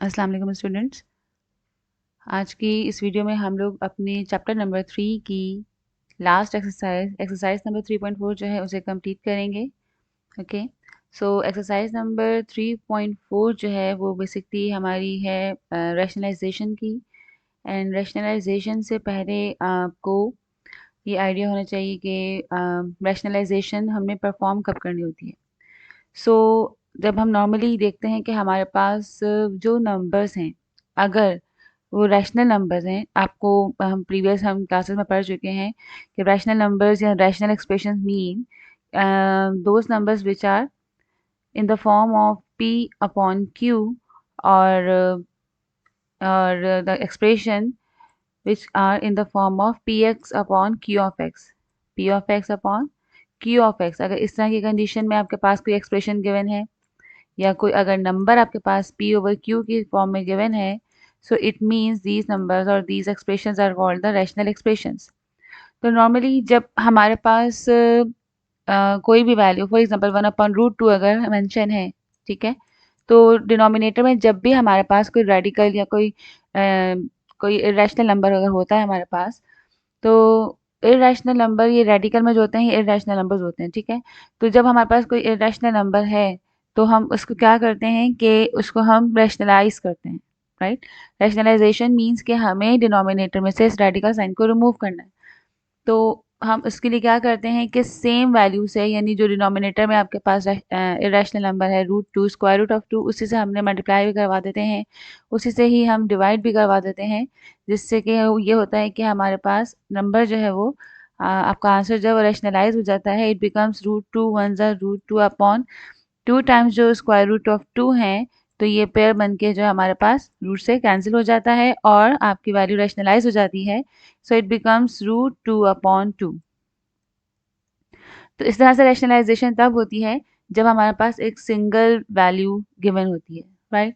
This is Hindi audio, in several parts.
अस्सलाम वालेकुम स्टूडेंट्स। आज की इस वीडियो में हम लोग अपने चैप्टर नंबर 3 की लास्ट एक्सरसाइज नंबर 3.4 जो है उसे कंप्लीट करेंगे। ओके, सो एक्सरसाइज नंबर 3.4 जो है वो बेसिकली हमारी है रैशनलाइजेशन की। एंड रैशनलाइजेशन से पहले आपको ये आइडिया होना चाहिए कि रैशनलाइजेशन हमने परफॉर्म कब करनी होती है। सो जब हम नॉर्मली देखते हैं कि हमारे पास जो नंबर्स हैं, अगर वो रैशनल नंबर्स हैं, आपको हम क्लासेस में पढ़ चुके हैं कि रैशनल नंबर्स या rational expressions mean those numbers which are in the form of p upon q, और the expression which are in the form of px upon q of x, p of x upon q of x। अगर इस तरह की कंडीशन में आपके पास कोई एक्सप्रेशन गिवन है या कोई अगर नंबर आपके पास p over q की फॉर्म में गिवन है, so it means these numbers और these expressions are called the rational expressions. तो नॉर्मली जब हमारे पास कोई भी वैल्यू, फॉर एग्जांपल 1/√2 अगर मेंशन है, ठीक है, तो डिनोमिनेटर में जब भी हमारे पास कोई रेडिकल या कोई इरेशनल नंबर अगर होता है हमारे पास, तो इरेशनल नंबर ये रेडिकल में जो होते हैं ये इरेशनल नंबर्स होते हैं, ठीक है। तो जब हमारे पास कोई इरेशनल नंबर है तो हम उसको क्या करते हैं कि उसको हम रैशनलाइज करते हैं, राइट। रैशनलाइजेशन मीन्स कि हमें डिनोमिनेटर में से इस रेडिकल साइन को रिमूव करना है। तो हम उसके लिए क्या करते हैं कि सेम वैल्यू से, यानी जो डिनोमिनेटर में आपके पास इरेशनल नंबर है √2, स्क्वायर रूट ऑफ 2, उसी से हमने मल्टीप्लाई भी करवा देते हैं, उसी से ही हम डिवाइड भी करवा देते हैं, जिससे कि ये होता है कि हमारे पास नंबर जो है वो आपका आंसर जब रैशनलाइज हो जाता है, इट बिकम्स √2 वन ज़ा √2 अपॉन 2 टाइम्स जो स्क्वायर रूट ऑफ 2 हैं, तो ये पेयर बन के जो हमारे पास रूट से कैंसिल हो जाता है और आपकी वैल्यू रैशनलाइज हो जाती है। So it becomes √2 upon 2। तो इस तरह से रैशनलाइजेशन तब होती है जब हमारे पास एक सिंगल वैल्यू गिवन होती है, राइट।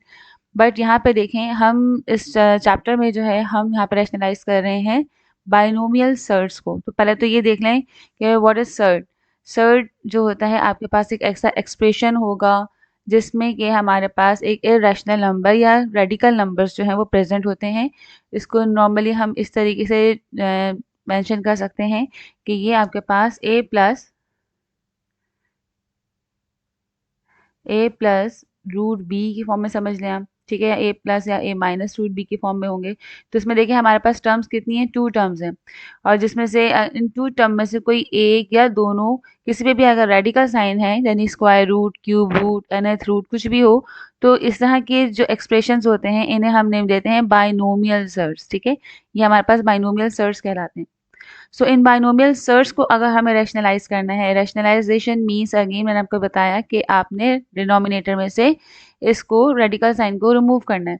बट यहाँ पे देखें, हम इस चैप्टर में जो है हम यहाँ पे रैशनलाइज कर रहे हैं बाइनोमियल सर्ट्स को। तो पहले तो ये देख लें कि व्हाट इज सर्ट। सर्ट जो होता है, आपके पास एक ऐसा एक्सप्रेशन होगा जिसमें कि हमारे पास एक इरेशनल नंबर या रेडिकल नंबर्स जो हैं वो प्रेजेंट होते हैं। इसको नॉर्मली हम इस तरीके से मेंशन कर सकते हैं कि ये आपके पास ए प्लस रूट बी की फॉर्म में समझ लें आप, ठीक है, या ए प्लस या ए माइनस रूट बी की फॉर्म में होंगे। तो इसमें देखिए हमारे पास टर्म्स कितनी हैं, 2 टर्म्स हैं, और जिसमें से इन 2 टर्म में से कोई एक या दोनों किसी पे भी अगर रेडिकल साइन है, यानी square root, cube root, nth root कुछ भी हो, तो इस तरह के जो एक्सप्रेशंस होते हैं इन्हें हम नेम देते हैं बाइनोमियल सर्ट्स, ठीक है। ये हमारे पास बाइनोमियल सर्ट्स कहलाते हैं। सो इन बाइनोमियल सर्च को अगर हमें रैशनलाइज करना है, रैशनलाइजेशन मीन्स अगेन मैंने आपको बताया कि आपने डिनोमिनेटर में से इसको रेडिकल साइन को रिमूव करना है।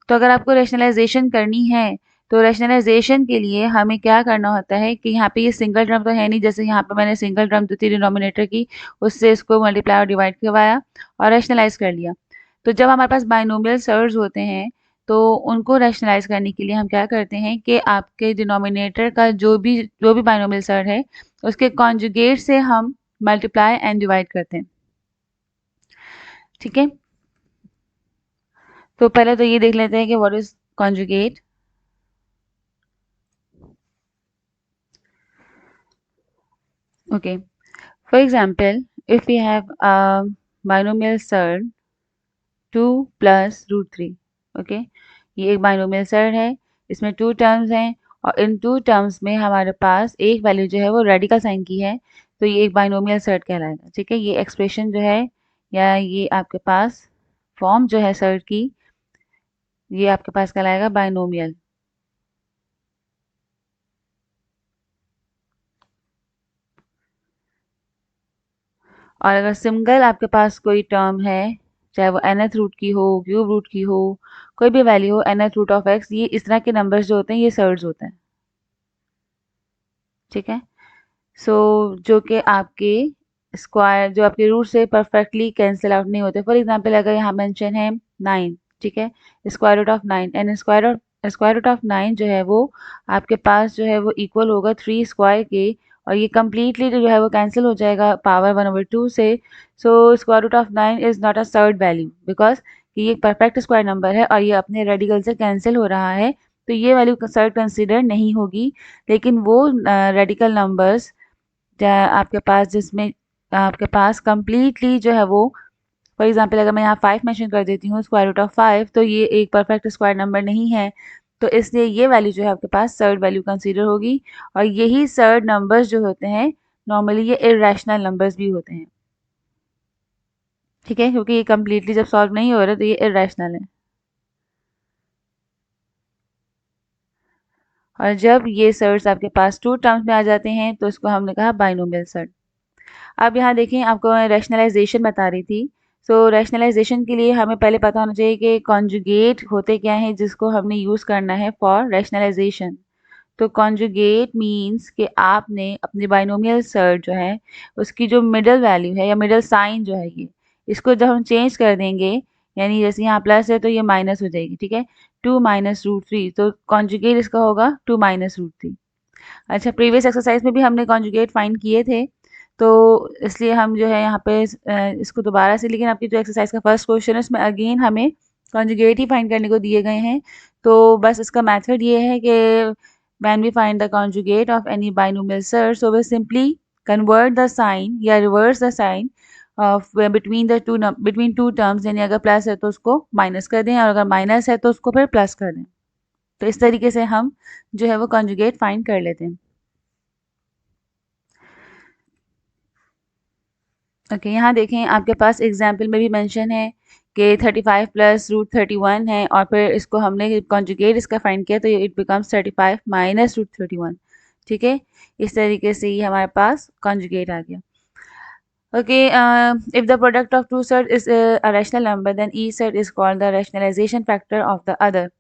तो अगर आपको रैशनलाइजेशन करनी है तो रैशनलाइजेशन के लिए हमें क्या करना होता है कि यहाँ पे ये सिंगल टर्म तो है नहीं, जैसे यहाँ पे मैंने सिंगल टर्म जो थी डिनोमिनेटर की, उससे इसको मल्टीप्लाई और डिवाइड करवाया और रैशनलाइज कर लिया। तो जब हमारे पास बाइनोमियल सर्च होते हैं तो उनको रैशनलाइज करने के लिए हम क्या करते हैं कि आपके डिनोमिनेटर का जो भी बाइनोमियल सर्ट है उसके कॉन्जुगेट से हम मल्टीप्लाई एंड डिवाइड करते हैं, ठीक है। तो पहले तो ये देख लेते हैं कि what is conjugate. Okay, for example if we have a binomial surd 2 plus √3, okay, ये एक बाइनोमियल सर्ट है, इसमें 2 टर्म्स हैं और इन 2 टर्म्स में हमारे पास एक वैल्यू जो है वो रेडिकल साइन की है, तो ये एक बाइनोमियल सर्ट कहलाएगा, ठीक है। ये एक्सप्रेशन जो है या ये आपके पास फॉर्म जो है सर्ट की, ये आपके पास कहलाएगा बाइनोमियल। और अगर सिंगल आपके पास कोई टर्म है, चाहे वो nth रूट की हो, क्यूब रूट की हो, कोई भी वैल्यू हो, nth रूट ऑफ x, ये इस तरह के नंबर्स जो होते हैं ये सर्ट्स होते हैं, ठीक है। सो जो कि आपके स्क्वायर, जो आपके रूट से परफेक्टली कैंसिल आउट नहीं होते। फॉर एग्जांपल अगर यहाँ मेंशन है 9, ठीक है, square root of 9 and square root of 9 जो है वो आपके पास जो है वो इक्वल होगा 3 स्क्वायर के, और ये कम्प्लीटली जो है वो कैंसिल हो जाएगा पावर 1/2 से। So square root of 9 is not a surd value because कि ये परफेक्ट स्क्वायर नंबर है और ये अपने रेडिकल से कैंसिल हो रहा है, तो ये वैल्यू सर कंसिडर नहीं होगी। लेकिन वो रेडिकल नंबर्स आपके पास जिसमें आपके पास कंप्लीटली जो है वो, फॉर एग्जांपल अगर मैं यहाँ 5 मेंशन कर देती हूँ स्क्वायर रूट ऑफ 5, तो ये एक परफेक्ट स्क्वायर नंबर नहीं है, तो इसलिए ये वैल्यू जो है आपके पास सर्ड वैल्यू कंसीडर होगी। और यही सर्ड नंबर्स जो होते हैं नॉर्मली ये इरेशनल नंबर्स भी होते हैं, ठीक है, क्योंकि ये कम्प्लीटली जब सॉल्व नहीं हो रहा तो ये इरेशनल है। और जब ये सर्ड्स आपके पास टू टर्म्स में आ जाते हैं तो इसको हमने कहा बाइनोमियल सर्ड। अब यहाँ देखें, आपको मैं रैशनलाइजेशन बता रही थी। सो रैशनलाइजेशन के लिए हमें पहले पता होना चाहिए कि कॉन्जुगेट होते क्या हैं जिसको हमने यूज़ करना है फॉर रैशनलाइजेशन। तो कॉन्जुगेट मीन्स कि आपने अपनी बाइनोमियल सर्ड जो है उसकी जो मिडल वैल्यू है या मिडल साइन जो है ये, इसको जब हम चेंज कर देंगे, यानी जैसे यहाँ प्लस है तो ये माइनस हो जाएगी, ठीक है, 2 - √3, तो कॉन्जुगेट इसका होगा 2 - √3। अच्छा, प्रीवियस एक्सरसाइज में भी हमने कॉन्जुगेट फाइंड किए थे, तो इसलिए हम जो है यहाँ पे इसको दोबारा से, लेकिन आपकी जो एक्सरसाइज का फर्स्ट क्वेश्चन है उसमें अगेन हमें कॉन्जुगेट ही फाइंड करने को दिए गए हैं। तो बस इसका मेथड ये है कि when we find the conjugate of any binomial surd, so we simply convert the sign या reverse the sign of between two terms, यानी अगर प्लस है तो उसको माइनस कर दें और अगर माइनस है तो उसको फिर प्लस कर दें। तो इस तरीके से हम जो है वो कॉन्जुगेट फाइंड कर लेते हैं। ओके, यहाँ देखें आपके पास एग्जाम्पल में भी मेंशन है कि 35 + √31 है और फिर इसको हमने कॉन्जुगेट इसका फाइंड किया तो इट बिकम्स 35 - √31, ठीक है। इस तरीके से ये हमारे पास कॉन्जुगेट आ गया। Okay, if the product of two set is a rational number then each set is called the rationalisation factor of the other.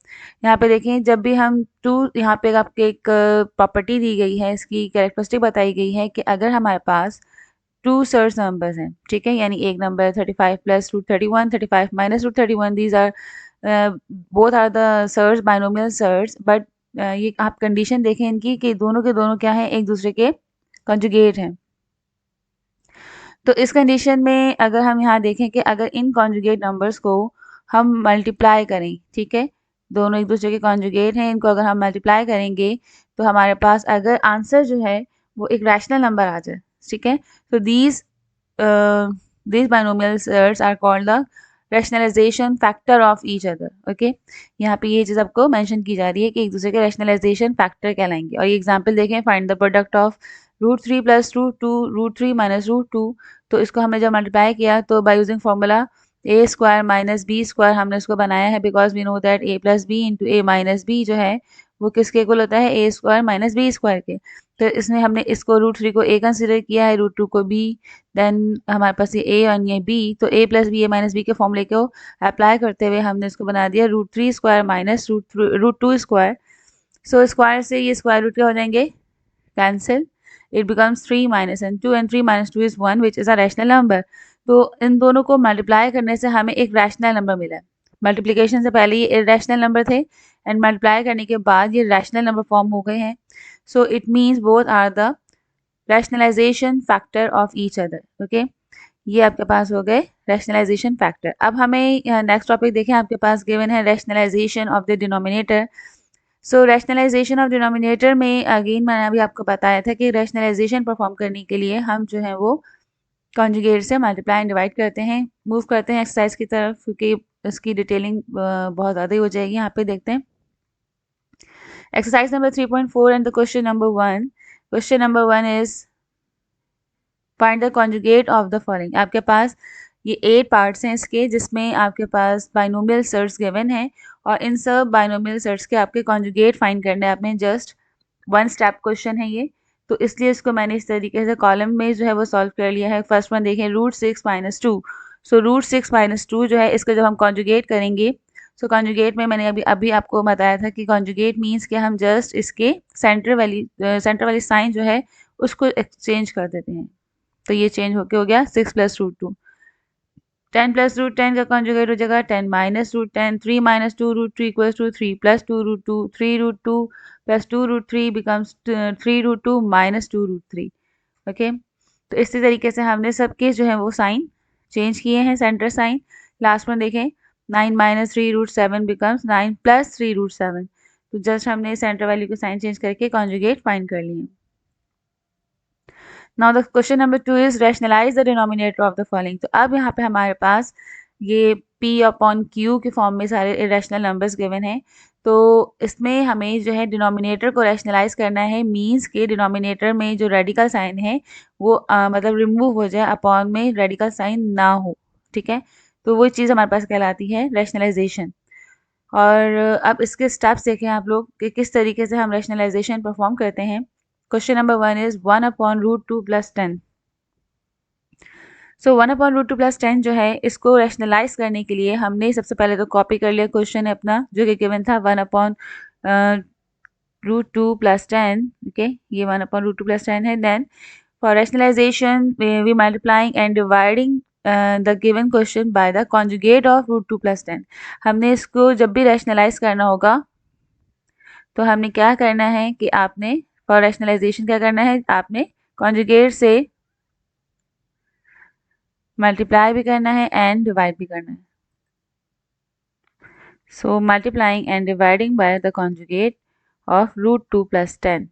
यहाँ पे देखें, जब भी हम टू, यहाँ पे आपके एक प्रॉपर्टी दी गई है, इसकी कैरेक्टरिस्टिक बताई गई है कि अगर हमारे पास टू सर्स नंबर्स हैं, ठीक है, यानी एक number 35 + √31, 35 - √31, these are both are the surds binomial surds, but ये आप कंडीशन देखें इनकी कि दोनों के दोनों क्या हैं, एक दूसरे के कंजुगेट हैं। तो इस कंडीशन में अगर हम यहाँ देखें कि अगर इन कॉन्जुगेट नंबर्स को हम मल्टीप्लाई करें, ठीक है, दोनों एक दूसरे के कॉन्जुगेट हैं, इनको अगर हम मल्टीप्लाई करेंगे तो हमारे पास अगर आंसर जो है वो एक रैशनल नंबर आ जाए, ठीक है, तो these binomial sets are called the rationalization factor of each other। Okay, यहाँ पे ये चीज़ आपको मेंशन की जा रही है कि एक दूसरे के रैशनलाइजेशन फैक्टर कहलाएंगे। और ये एग्जांपल देखें, फाइंड द प्रोडक्ट ऑफ √3 + √2 √3 - √2, तो इसको हमने जब मल्टीप्लाई किया तो by using formula a² - b² हमने इसको बनाया है, because we know that a + b × a - b जो है वो किसके इक्वल होता है, a² - b² के। तो इसमें हमने इसको √3 को a कंसिडर किया है, √2 को b, देन हमारे पास ये a और ये b, तो a + b a - b के फॉर्मूले को अप्लाई करते हुए हमने इसको बना दिया √3² - √2²। सो स्क्वायर से ये स्क्वायर रूट क्या हो जाएंगे, cancel, it becomes 3 - and 2 and 3 - 2 is 1 which is a rational number। तो इन दोनों को मल्टीप्लाई करने से हमें एक रैशनल नंबर मिला है। मल्टीप्लिकेशन से पहले ये इरेशनल नंबर थे एंड मल्टीप्लाई करने के बाद ये रैशनल नंबर फॉर्म हो गए हैं। So it means both are the rationalisation factor of each other. Okay, ये आपके पास हो गए रैशनलाइजेशन फैक्टर। अब हमें नेक्स्ट टॉपिक देखें, आपके पास गिवन है rationalisation of the denominator. So rationalisation of denominator में अगेन मैंने अभी आपको बताया था कि रैशनलाइजेशन परफॉर्म करने के लिए हम जो है वो कॉन्जुगेट से मल्टीप्लाई एंड डिवाइड करते हैं। मूव करते हैं एक्सरसाइज की तरफ, क्योंकि इसकी डिटेलिंग बहुत ज़्यादा ही हो जाएगी। यहाँ पे देखते हैं exercise number 3.4 and the question number 1। Question number 1 is find the conjugate of the following. आपके पास ये 8 पार्ट्स हैं इसके, जिसमें आपके पास बाइनोमियल सर्ट्स गिवन हैं और इन सब बाइनोमियल सर्ट्स के आपके कॉन्जुगेट फाइंड करने हैं आपने। जस्ट वन स्टेप क्वेश्चन है ये, तो इसलिए इसको मैंने इस तरीके से कॉलम में जो है वो सॉल्व कर लिया है। फर्स्ट वन देखें, √6 - 2। सो √6 - 2 जो है इसका जब हम कॉन्जुगेट करेंगे, सो कॉन्जुगेट में मैंने अभी अभी आपको बताया था कि कॉन्जुगेट मीन्स कि हम जस्ट इसके सेंटर वाली साइन जो है उसको एक्सचेंज कर देते हैं। तो ये चेंज होके हो गया 6 + √2। 10 + √10 का कॉन्जुगेट हो जाएगा 10 - √10। 3 - 2 √3 = 3 + 2 √2। 3 √2 + 2 √3 becomes 3 √2 - 2 √3। ओके, तो इसी तरीके से हमने सबके जो है वो साइन चेंज किए हैं, सेंटर साइन। लास्ट में देखें, 9 माइनस 3√7 बिकम्स 9 प्लस 3√7। तो जस्ट हमने सेंटर वैल्यू को साइन चेंज करके कॉन्जुगेट फाइंड कर लिए। Now the question number 2 is rationalise the denominator of the following. तो अब यहाँ पे हमारे पास ये p अपॉन q के फॉर्म में सारे इरेशनल नंबर्स गिवन हैं। तो इसमें हमें जो है डिनोमिनेटर को रैशनलाइज करना है, मींस के डिनोमिनेटर में जो रेडिकल साइन है वो मतलब रिमूव हो जाए, अपॉन में रेडिकल साइन ना हो। ठीक है, तो वो चीज़ हमारे पास कहलाती है रैशनलाइजेशन। और अब इसके स्टेप्स देखें आप लोग कि किस तरीके से हम रैशनलाइजेशन परफॉर्म करते हैं। Question number 1 is 1/√2 + 10। सो 1/√2 + 10 जो है इसको रैशनलाइज करने के लिए हमने सबसे पहले तो कॉपी कर लिया क्वेश्चन अपना जो कि गिवन था 1/√2 + 10। ओके, ये 1/√2 + 10 है। Then for rationalisation we multiplying and dividing the given question by the conjugate of √2 + 10। हमने इसको जब भी रैशनलाइज करना होगा तो हमने क्या करना है कि आपने फॉर रैशनलाइजेशन क्या करना है, आपने कॉन्जुगेट से मल्टीप्लाई भी करना है एंड डिवाइड भी करना है। So multiplying and dividing by the conjugate of √2 + 10।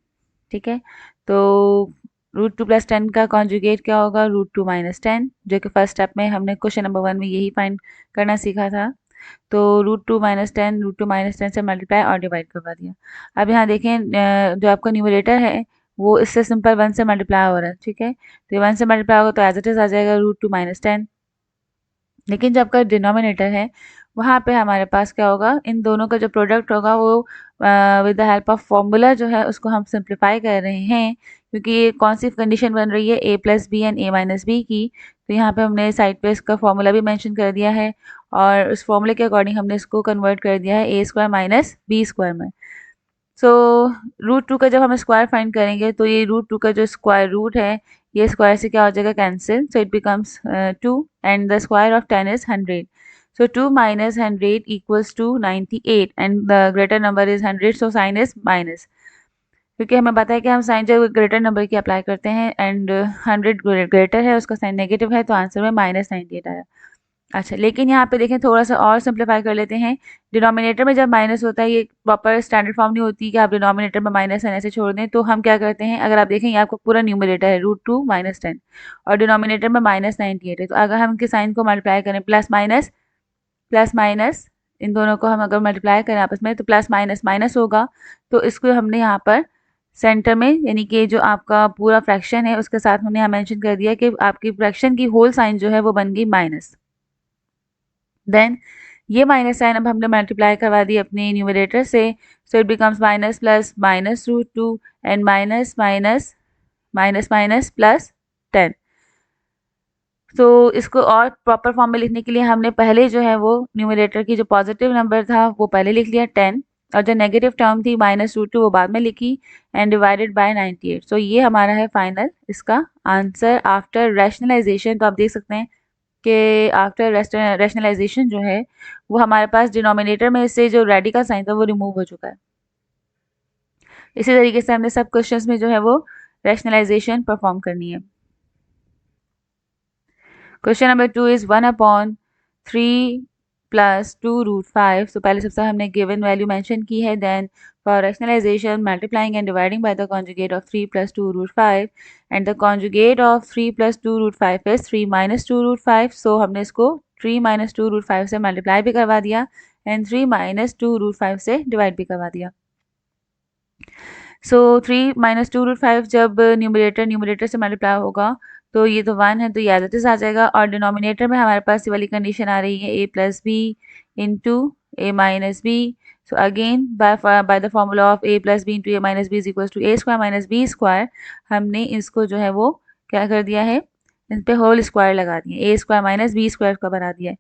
ठीक है, तो √2 + 10 का कॉन्जुगेट क्या होगा, √2 - 10, जो कि फर्स्ट स्टेप में हमने क्वेश्चन नंबर 1 में यही फाइंड करना सीखा था। तो √2 - 10 √2 - 10 से मल्टीप्लाई और डिवाइड करवा दिया। अब यहाँ देखें जो आपका न्यूमरेटर है वो इससे सिंपल 1 से मल्टीप्लाई हो रहा है। ठीक है, तो ये 1 से मल्टीप्लाई होगा तो एज इट इज आ जाएगा √2 - 10। लेकिन जो आपका डिनोमिनेटर है वहाँ पे हमारे पास क्या होगा, इन दोनों का जो प्रोडक्ट होगा वो with the help of formula जो है उसको हम सिंप्लीफाई कर रहे हैं, क्योंकि ये कौन सी कंडीशन बन रही है, a+b एंड a-b की। तो यहाँ पे हमने साइड पे इसका फॉर्मूला भी मेंशन कर दिया है और उस फॉर्मूले के अकॉर्डिंग हमने इसको कन्वर्ट कर दिया है a² - b² में। सो √2 का जब हम स्क्वायर फाइंड करेंगे तो ये √2 का जो स्क्वायर रूट है ये स्क्वायर से क्या हो जाएगा, cancel, so it becomes 2 and the square of 10 is 100। So 2 - 100 equals to 98 and the greater number is 100, so sign is minus, क्योंकि हमें पता है कि हम साइन जब ग्रेटर नंबर की अप्लाई करते हैं एंड 100 ग्रेटर है उसका साइन नेगेटिव है तो आंसर में -98 आया। अच्छा, लेकिन यहाँ पे देखें थोड़ा सा और सिंप्लीफाई कर लेते हैं। डिनोमिनेटर में जब माइनस होता है ये प्रॉपर स्टैंडर्ड फॉर्म नहीं होती कि आप डिनोमिनेटर में माइनस एन ऐसे छोड़ दें, तो हम क्या करते हैं, अगर आप देखें ये आपको पूरा न्यूमरेटर है √2 - 10 और डिनोमिनेटर में -98 है, तो अगर हम इनके साइन को मल्टीप्लाई करें प्लस माइनस इन दोनों को हम अगर मल्टीप्लाई करें आपस में तो प्लस माइनस माइनस होगा। तो इसको हमने यहाँ पर सेंटर में यानी कि जो आपका पूरा फ्रैक्शन है उसके साथ हमने यहाँ मेंशन कर दिया कि आपकी फ्रैक्शन की होल साइन जो है वो बन गई माइनस। देन ये माइनस साइन अब हमने मल्टीप्लाई करवा दी अपने न्यूमरेटर से, सो it becomes minus plus -√2 and minus minus minus minus plus 10। तो इसको और प्रॉपर फॉर्म में लिखने के लिए हमने पहले जो है वो न्यूमरेटर की जो पॉजिटिव नंबर था वो पहले लिख लिया 10 और जो नेगेटिव टर्म थी -√2 वो बाद में लिखी एंड डिवाइडेड बाय 98। सो ये हमारा है फाइनल इसका आंसर आफ्टर रैशनलाइजेशन। तो आप देख सकते हैं कि आफ्टर रैशनलाइजेशन जो है वो हमारे पास डिनोमिनेटर में से जो रेडिकल साइन था वो रिमूव हो चुका है। इसी तरीके से हमने सब क्वेश्चंस में जो है वो रैशनलाइजेशन परफॉर्म करनी है। Question number 2 is 1/3 + 2√5। तो पहले सबसे हमने गिवन वैल्यू मेंशन की है। Then for rationalisation multiplying and dividing by the conjugate of 3 + 2√5 and the conjugate of 3 + 2√5 is 3 - 2√5। So हमने इसको 3 - 2√5 से मल्टीप्लाई भी करवा दिया एंड 3 - 2√5 से डिवाइड भी करवा दिया। सो 3 - 2√5 जब न्यूमरेटर से मल्टीप्लाई होगा तो ये तो 1 है तो ये एज इट इज आ जाएगा और डिनोमिनेटर में हमारे पास ये वाली कंडीशन आ रही है a+b into a-b। So again by the formula of a+b into a-b is equal to a² - b²। हमने इसको जो है वो क्या कर दिया है, इन पे होल स्क्वायर लगा दिए, a² - b² का बना दिया है।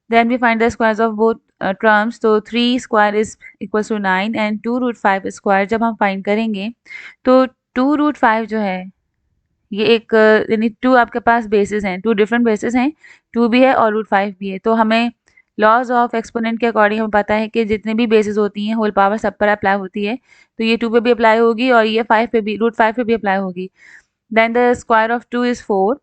Then we find the squares of both terms. तो 3 square is equals to 9 and 2√5 square जब हम फाइंड करेंगे तो 2√5 जो है ये एक यानी 2 आपके पास बेसिस हैं, 2 डिफरेंट बेसिस हैं, 2 भी है और √5 भी है। तो हमें लॉज ऑफ एक्सपोनेंट के अकॉर्डिंग हमें पता है कि जितने भी बेसिस होती हैं होल पावर सब पर अप्लाई होती है, तो ये 2 पे भी अप्लाई होगी और ये 5 पे भी √5 पे भी अप्लाई होगी। Then the square of 2 is 4,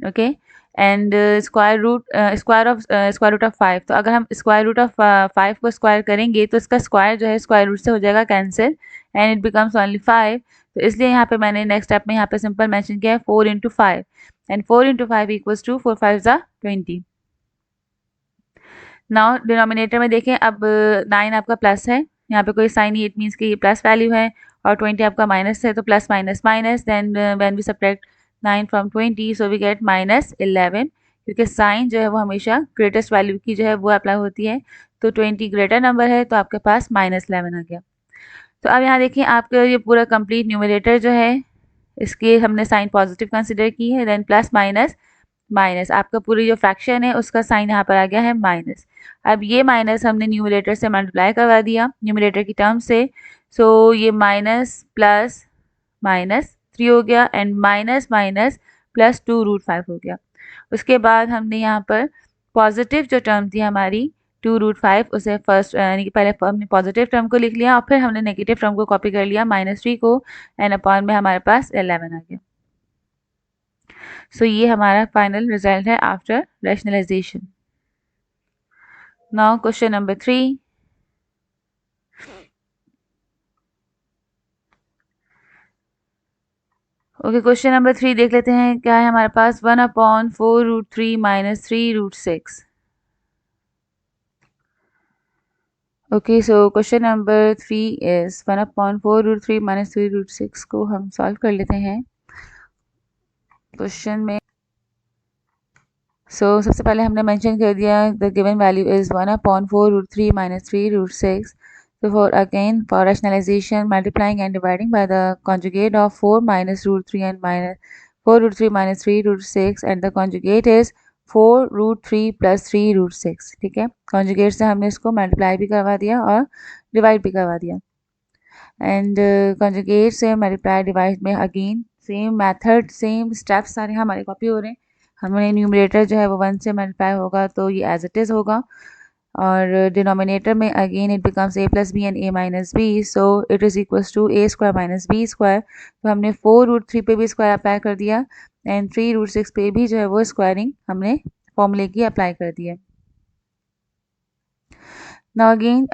okay, and square root of 5। तो अगर हम स्क्वायर रूट ऑफ 5 को स्क्वायर करेंगे तो इसका स्क्वायर जो है स्क्वायर रूट से हो जाएगा cancel and it becomes only 5। तो इसलिए यहाँ पे मैंने नेक्स्ट स्टेप में यहाँ पे सिंपल मेंशन किया है 4 into 5 and 4 into 5 equals to 4 5 ज़ा 20। नाउ डिनोमिनेटर में देखें, अब 9 आपका प्लस है, यहाँ पे कोई साइन नहीं, इट मीन्स कि ये प्लस वैल्यू है, और 20 आपका माइनस है, तो plus minus minus, then when we subtract 9 from 20 so we get -11, क्योंकि साइन जो है वो हमेशा ग्रेटेस्ट वैल्यू की जो है वो अप्लाई होती है। तो 20 ग्रेटर नंबर है तो आपके पास -11 आ गया। तो अब यहाँ देखिए आपका ये पूरा कंप्लीट न्यूमरेटर जो है इसके हमने साइन पॉजिटिव कंसिडर की है, देन प्लस माइनस माइनस, आपका पूरी जो फ्रैक्शन है उसका साइन यहाँ पर आ गया है माइनस। अब ये माइनस हमने न्यूमरेटर से मल्टीप्लाई करवा दिया न्यूमरेटर की टर्म से, सो ये माइनस प्लस माइनस 3 हो गया एंड माइनस माइनस प्लस 2√5 हो गया। उसके बाद हमने यहाँ पर पॉजिटिव जो टर्म थी हमारी 2√5 उसे फर्स्ट यानी कि पहले हमने पॉजिटिव टर्म को लिख लिया और फिर हमने नेगेटिव टर्म को कॉपी कर लिया -3 को, एंड अपॉन में हमारे पास 11 आ गया। सो ये हमारा फाइनल रिजल्ट है after rationalization. Now question number 3। Okay, question number 3 देख लेते हैं क्या है हमारे पास। 1/4√3 - 3√6। Okay, so question number 3 is 1/4√3 - 3√6 को हम सॉल्व कर लेते हैं क्वेश्चन में। सबसे पहले हमने मेंशन कर दिया the given value is 1/4√3 - 3√6। So for rationalization, multiplying and dividing by the conjugate of 4 minus root 3 and minus 4√3 - 3√6 and the conjugate is 4√3 plus 3√6। ठीक है, conjugate से हमने इसको मल्टीप्लाई भी करवा दिया और डिवाइड भी करवा दिया, एंड conjugate से मल्टीप्लाई डिवाइड में again same method same steps सारे हमारे कॉपी हो रहे हैं। हमारे न्यूमरेटर जो है वो 1 से मल्टीप्लाई होगा तो ये एज इट इज़ होगा, और डिनोमिनेटर में again it becomes a plus b and a minus b, so it is equals to a square minus B square. तो हमने 4√3 पे भी स्क्वायर अप्लाई कर दिया एंड 3√6 पे भी जो है वो स्क्वायरिंग हमने फॉर्मूले की अप्लाई कर दी है। नाउ अगेन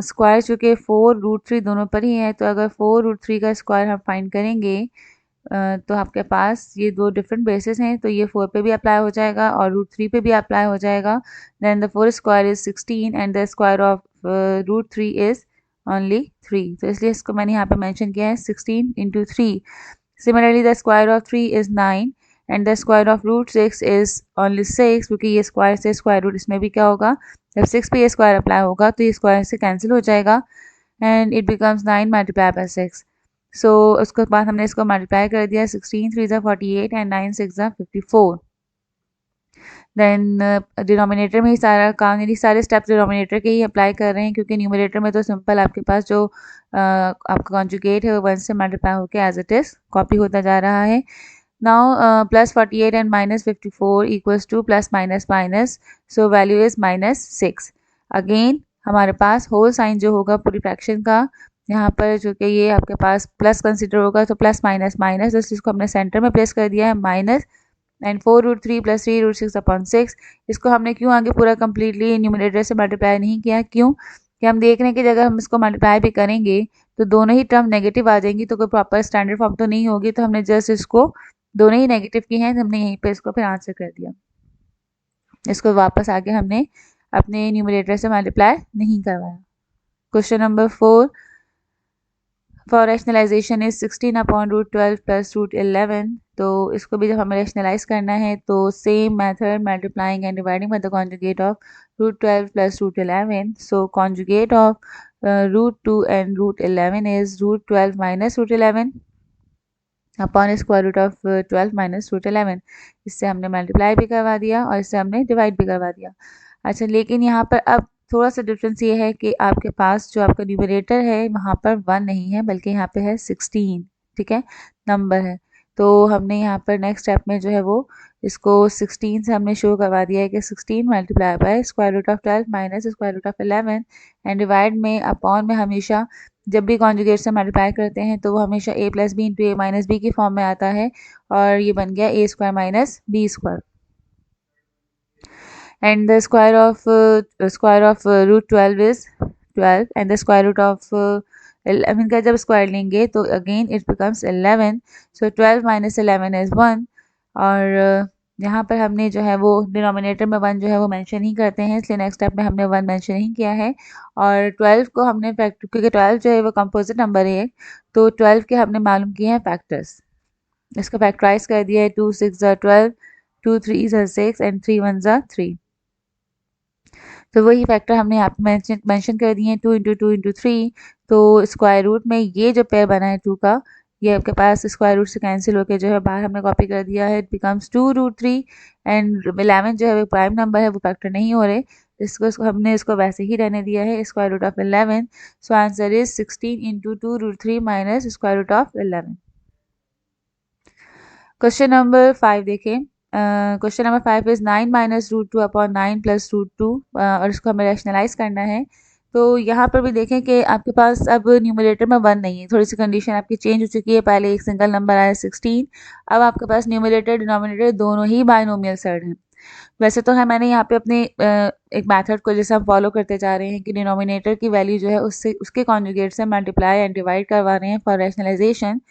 स्क्वायर चूँकि 4√3 दोनों पर ही है, तो अगर 4√3 का स्क्वायर हम फाइंड करेंगे तो आपके पास ये दो डिफरेंट बेसिस हैं, तो ये 4 पे भी अप्लाई हो जाएगा और √3 पे भी अप्लाई हो जाएगा। Then the 4 square is 16 and the square of √3 is only 3, तो इसलिए इसको मैंने यहाँ पे मेंशन किया है 16 into 3। Similarly the square of 3 is 9 and the square of √6 is only 6, क्योंकि ये स्क्वायर से स्क्वायर रूट, इसमें भी क्या होगा जब 6 पे ये स्क्वायर अप्लाई होगा तो ये स्क्वायर से कैंसिल हो जाएगा and it becomes 9 multiply by 6। सो उसके बाद हमने इसको मल्टीप्लाई कर दिया, 16 3 48 एंड 9 6 54। देन डिनोमिनेटर में ही सारा काम, यानी सारे स्टेप्स डिनोमिनेटर के ही अप्लाई कर रहे हैं, क्योंकि न्यूमरेटर में तो सिंपल आपके पास जो आपका कॉन्जुगेट है वो 1 से मल्टीप्लाई होकर एज इट इज़ कॉपी होता जा रहा है। Now plus 48 and -54 equals two plus minus minus, so value is -6। Again हमारे पास होल साइन जो होगा पूरी फ्रैक्शन का यहाँ पर, जो कि ये आपके पास प्लस कंसिडर होगा, तो प्लस माइनस माइनस, तो इसको हमने सेंटर में प्लेस कर दिया है माइनस एंड 4√3 प्लस 3√6/6। इसको हमने क्यों आगे पूरा कम्प्लीटली न्यूमरेटर से मल्टीप्लाई नहीं किया, क्यों कि हम देख रहे हैं कि अगर हम इसको मल्टीप्लाई भी करेंगे तो दोनों ही टर्म नेगेटिव आ जाएंगी, तो कोई प्रॉपर स्टैंडर्ड फॉर्म तो नहीं होगी, तो हमने जस्ट इसको दोनों ही नेगेटिव की हैं, तो हमने यहीं पे इसको फिर आंसर कर दिया। इसको वापस आगे हमने अपने न्यूमरेटर से मल्टीप्लाई नहीं करवाया। Question number 4 for rationalization is 16/√12 plus √11। तो इसको भी जब हमें रैशनलाइज करना है तो same method multiplying and dividing by the conjugate of √12 plus √11। So conjugate of √2 and √11 is √12 minus √11 upon square root of 12 minus √11। इससे हमने मल्टीप्लाई भी करवा दिया और इससे हमने डिवाइड भी करवा दिया। अच्छा, लेकिन यहाँ पर अब थोड़ा सा डिफरेंस ये है कि आपके पास जो आपका न्यूमरेटर है वहाँ पर 1 नहीं है, बल्कि यहाँ पे है 16। ठीक है, नंबर है, तो हमने यहाँ पर नेक्स्ट स्टेप में जो है वो इसको 16 से हमने शो करवा दिया है कि 16 multiply by square root of 12 minus square root of 11 and divide में अपॉन में हमेशा जब भी कॉन्जुगेट से मल्टीप्लाई करते हैं तो वो हमेशा a plus B into a minus b की फॉर्म में आता है, और ये बन गया a square minus B square. and the square of root 12 is 12 and the square root of 11 का जब स्क्वायर लेंगे तो again it becomes 11, so 12 minus 11 is 1। और यहाँ पर हमने जो है वो डिनोमिनेटर में 1 जो है वो मेंशन ही करते हैं, इसलिए नेक्स्ट स्टेप में हमने 1 मेंशन ही किया है। और 12 को हमने फैक्टर, क्योंकि 12 जो है वो कंपोजिट नंबर है, तो 12 के हमने मालूम किए हैं फैक्टर्स। इसको फैक्टराइज कर दिया है, 2 6 ज़ा 12, 2 3 ज़ा 6 एंड 3 1 ज़ा 3। तो वही फैक्टर हमने यहाँ पे मेंशन कर दिए हैं, 2 इंटू 2 इंटू 3। तो स्क्वायर रूट में ये जो पेयर बना है 2 का, ये आपके पास स्क्वायर रूट से कैंसिल होकर जो है बाहर हमने कॉपी कर दिया है, इट बिकम्स 2 रूट 3 एंड 11 जो है वो प्राइम नंबर है, वो फैक्टर नहीं हो रहे, इसको हमने इसको वैसे ही रहने दिया है, square root of 11। So answer is 16 into 2 root 3 minus square root of 11। Question number 5 देखें। Question number 5 is 9 minus root 2 upon 9 plus root 2, और इसको हमें रैशनलाइज करना है। तो यहाँ पर भी देखें कि आपके पास अब न्यूमरेटर में 1 नहीं है, थोड़ी सी कंडीशन आपकी चेंज हो चुकी है। पहले एक सिंगल नंबर आया 16, अब आपके पास न्यूमरेटर डिनोमिनेटर दोनों ही बायनोमियल सर्ड हैं। वैसे तो है मैंने यहाँ पे अपने एक मेथड को जैसे हम फॉलो करते जा रहे हैं कि डिनोमिनेटर की वैल्यू जो है उससे उसके कॉन्जुगेट से मल्टीप्लाई एंड डिवाइड करवा रहे हैं फॉर रैशनलाइजेशन।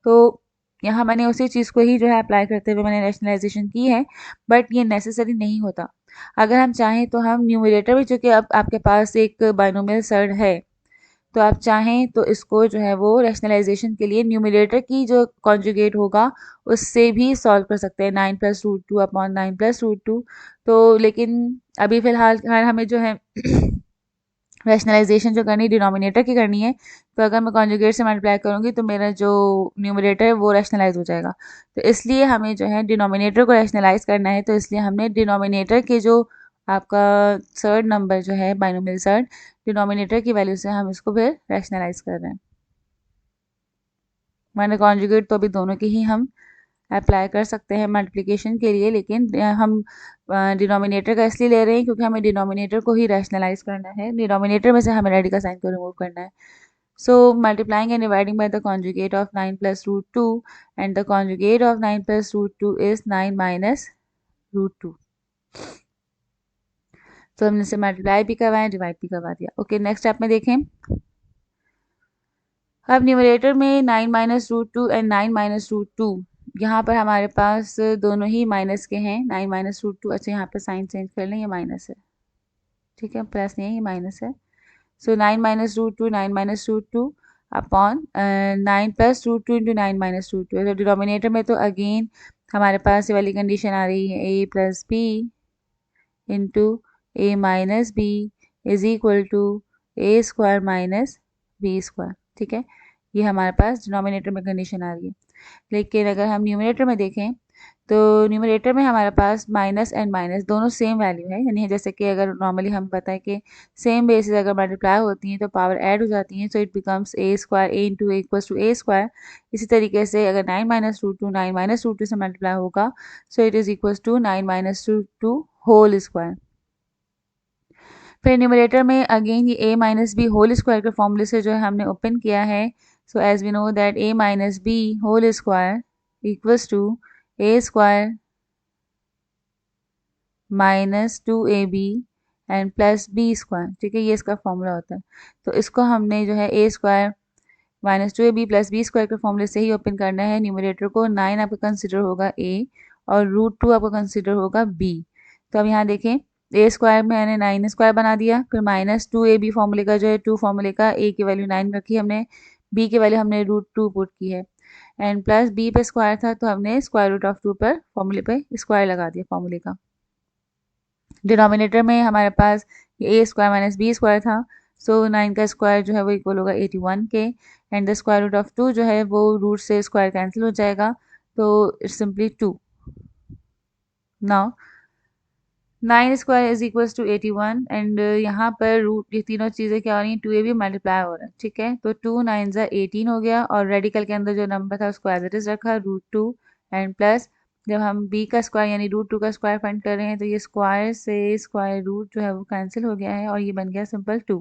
तो यहाँ मैंने उसी चीज़ को ही जो है अप्लाई करते हुए मैंने रैशनलाइजेशन की है, बट ये नेसेसरी नहीं होता। अगर हम चाहें तो हम न्यूमरेटर भी, चूँकि अब आपके पास एक बाइनोमियल सर्ड है, तो आप चाहें तो इसको जो है वो रैशनलाइजेशन के लिए न्यूमरेटर की जो कॉन्जुगेट होगा उससे भी सॉल्व कर सकते हैं, 9 plus root 2 upon 9 plus root 2। तो लेकिन अभी फ़िलहाल हमें जो है रैशनलाइजेशन जो करनी डिनोमिनेटर की करनी है, तो अगर मैं कॉन्जुगेट से मल्टीप्लाई करूँगी तो मेरा जो न्यूमरेटर है वो रैशनलाइज हो जाएगा। तो इसलिए हमें जो है डिनोमिनेटर को रैशनलाइज करना है, तो इसलिए हमने डिनोमिनेटर के जो आपका सर्ड नंबर जो है बाइनोमियल सर्ड, डिनोमिनेटर की वैल्यू से हम इसको फिर रैशनलाइज कर रहे हैं। मैंने कॉन्जुगेट तो अभी दोनों की ही हम अप्लाई कर सकते हैं मल्टीप्लिकेशन के लिए, लेकिन हम डिनोमिनेटर का इसलिए ले रहे हैं क्योंकि हमें डिनोमिनेटर को ही रैशनलाइज करना है, डिनोमिनेटर में से हमें रेडिकल साइन को रिमूव करना है। So multiplying and dividing by the conjugate of 9 plus root 2, and the conjugate of 9 plus root 2 is 9 minus root 2. तो हमने इसे मल्टीप्लाई भी करवाया, डिवाइड भी करवा दिया। ओके, नेक्स्ट स्टेप में देखें। अब न्यूमरेटर में 9 minus root 2 and 9 minus root 2, यहाँ पर हमारे पास दोनों ही माइनस के हैं। 9 माइनस रूट 2, अच्छा यहाँ पर साइन चेंज कर लें, ये माइनस है, ठीक है, प्लस नहीं है, ये माइनस है। So 9 minus root 2, 9 minus root 2 upon 9 plus root 2 into 9 minus root 2। तो डिनोमिनेटर में तो अगेन हमारे पास ये वाली कंडीशन आ रही है, a plus B into A minus b is equal to A square minus B square, ठीक है। ये हमारे पास डिनोमिनेटर में कंडीशन आ रही है। लेकिन अगर हम न्यूमरेटर में देखें तो न्यूमरेटर में हमारे पास माइनस एंड माइनस दोनों सेम वैल्यू है, यानी जैसे कि अगर नॉर्मली हम पता है कि सेम बेसिस अगर मल्टीप्लाई होती हैं तो पावर ऐड हो जाती हैं, so it becomes a square, a into a equals to A square. इसी तरीके से अगर 9 माइनस रूट 2 9 माइनस रूट 2 से मल्टीप्लाई होगा, so it is equals to 9 minus root 2 whole square. फिर न्यूमरेटर में अगेन ये a minus b whole square के फॉर्मूले से जो है हमने ओपन किया है। So as we know that a minus b whole square equals to A square minus 2ab and plus B square, ठीक है, ये इसका फॉर्मूला होता है। तो इसको हमने जो है ए square minus 2ab plus B square के फॉर्मूले से ही ओपन करना है। न्यूमरेटर को 9 आपका कंसिडर होगा ए और रूट 2 आपका कंसिडर होगा बी। तो अब यहाँ देखें, ए स्क्वायर में मैंने 9 स्क्वायर बना दिया, फिर माइनस 2ab फॉर्मूले का जो है 2 फॉर्मूले का ए की वैल्यू 9 रखी हमने, बी की वैल्यू हमने रूट 2 पुट की है, एंड प्लस बी पे स्क्वायर था तो हमने स्क्वायर रूट ऑफ 2 पर फॉर्मूले पे स्क्वायर लगा दिया फॉर्मूले का। डिनोमिनेटर में हमारे पास ए स्क्वायर माइनस बी स्क्वायर था, सो 9 का स्क्वायर जो है वो इक्वल होगा 81 के, and the square root of 2 जो है वो रूट से स्क्वायर कैंसिल हो जाएगा, तो it's simply 2। Now 9 square is equals to 81 and यहाँ पर रूट, ये तीनों चीज़ें क्या हो रही हैं, 2ab मल्टीप्लाई हो रहा है, ठीक है। तो 2 9 ज़ा 18 हो गया, और रेडिकल के अंदर जो नंबर था उसको एज इट इज़ रखा, रूट 2 एंड प्लस जब हम b का स्क्वायर यानी रूट 2 का स्क्वायर फाइंड कर रहे हैं तो ये स्क्वायर से स्क्वायर रूट जो है वो कैंसिल हो गया है और ये बन गया सिंपल 2।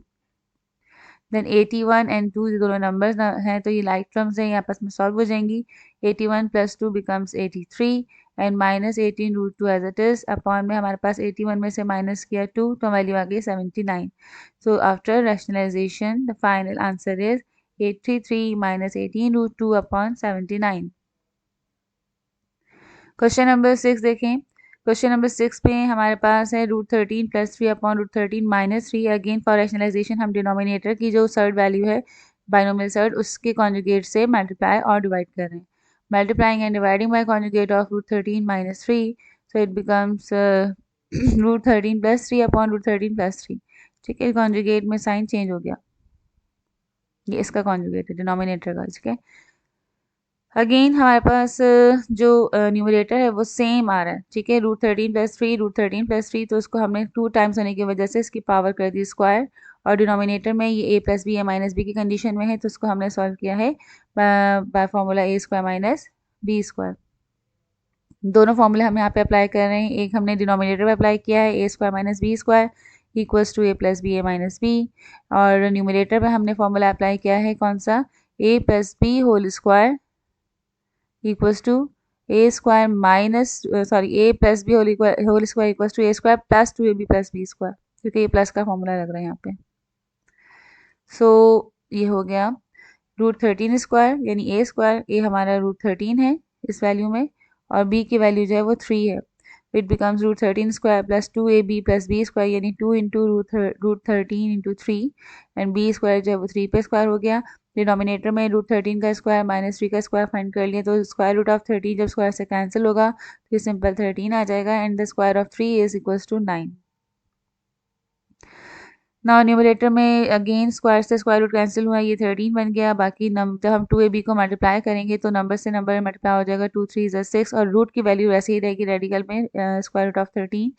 देन 81 एंड 2 ये दोनों नंबर्स हैं तो ये लाइक टर्म्स हैं, ये आपस में सॉल्व हो जाएंगी। 81 plus 2 becomes 83 and minus 18√2 as it is upon में हमारे पास 81 में से माइनस किया 2 तो वैल्यू आ गई 79. So after rationalization the final answer is 833 minus 18√2 upon 79. Question number 6 देखें. क्वेश्चन नंबर 6 पे हमारे पास है √13 plus 3 upon √13 minus 3. Again for rationalization हम डिनोमिनेटर की जो सर्ड वैल्यू है बाइनोमियल सर्ड उसके कॉन्जुगेट से मल्टीप्लाई और डिवाइड कर रहे हैं. Multiplying and dividing by conjugate of √13 minus 3 so it becomes √13 plus 3 upon √13 plus 3. ठीक है, कॉन्जुगेट में साइन चेंज हो गया. ये इसका कॉन्जुगेट है डिनोमिनेटर का. ठीक है, अगेन हमारे पास जो न्यूमरेटर है वो सेम आ रहा है. ठीक है, √13 प्लस 3 √13 प्लस 3 तो उसको हमने 2 टाइम्स होने की वजह से इसकी पावर कर दी स्क्वायर. और डिनोमिनेटर में ये a plus B A minus b की कंडीशन में है तो उसको हमने सॉल्व किया है by formula a square minus B square. दोनों फॉर्मूले हम यहाँ पे अप्लाई कर रहे हैं. एक हमने डिनोमिनेटर में अप्लाई किया है ए square minus B square equals to A plus B A minus B. और न्यूमरेटर में हमने फॉर्मूला अप्लाई किया है कौन सा, A plus B whole square equals to A square minus A plus B whole square equals to A square plus 2ab plus B square, क्योंकि ये प्लस का फॉर्मूला लग रहा है यहाँ पे. सो ये हो गया √13 स्क्वायर यानी ए स्क्वायर. ए हमारा √13 है इस वैल्यू में और बी की वैल्यू जो है वो 3 है. It becomes √13 square plus 2ab plus B square यानी 2 into √13 into 3 and b square जो है वो 3 पे स्क्वायर हो गया. डिनोमिनेटर में √13 का स्क्वायर माइनस 3 का स्क्वायर फाइंड कर लिया तो स्क्वायर रूट ऑफ 13 जब स्क्वायर से कैंसिल होगा तो ये सिंपल 13 आ जाएगा and the square of 3 is equals to 9. Now numerator में अगेन स्क्वायर से स्क्वायर रूट कैंसिल हुआ, ये 13 बन गया. बाकी जब हम 2ab को मल्टीप्लाई करेंगे तो नंबर से नंबर मल्टीप्लाई हो जाएगा. 2 3 इज 6 और रूट की वैल्यू वैसे ही रहेगी रेडिकल में square root of 13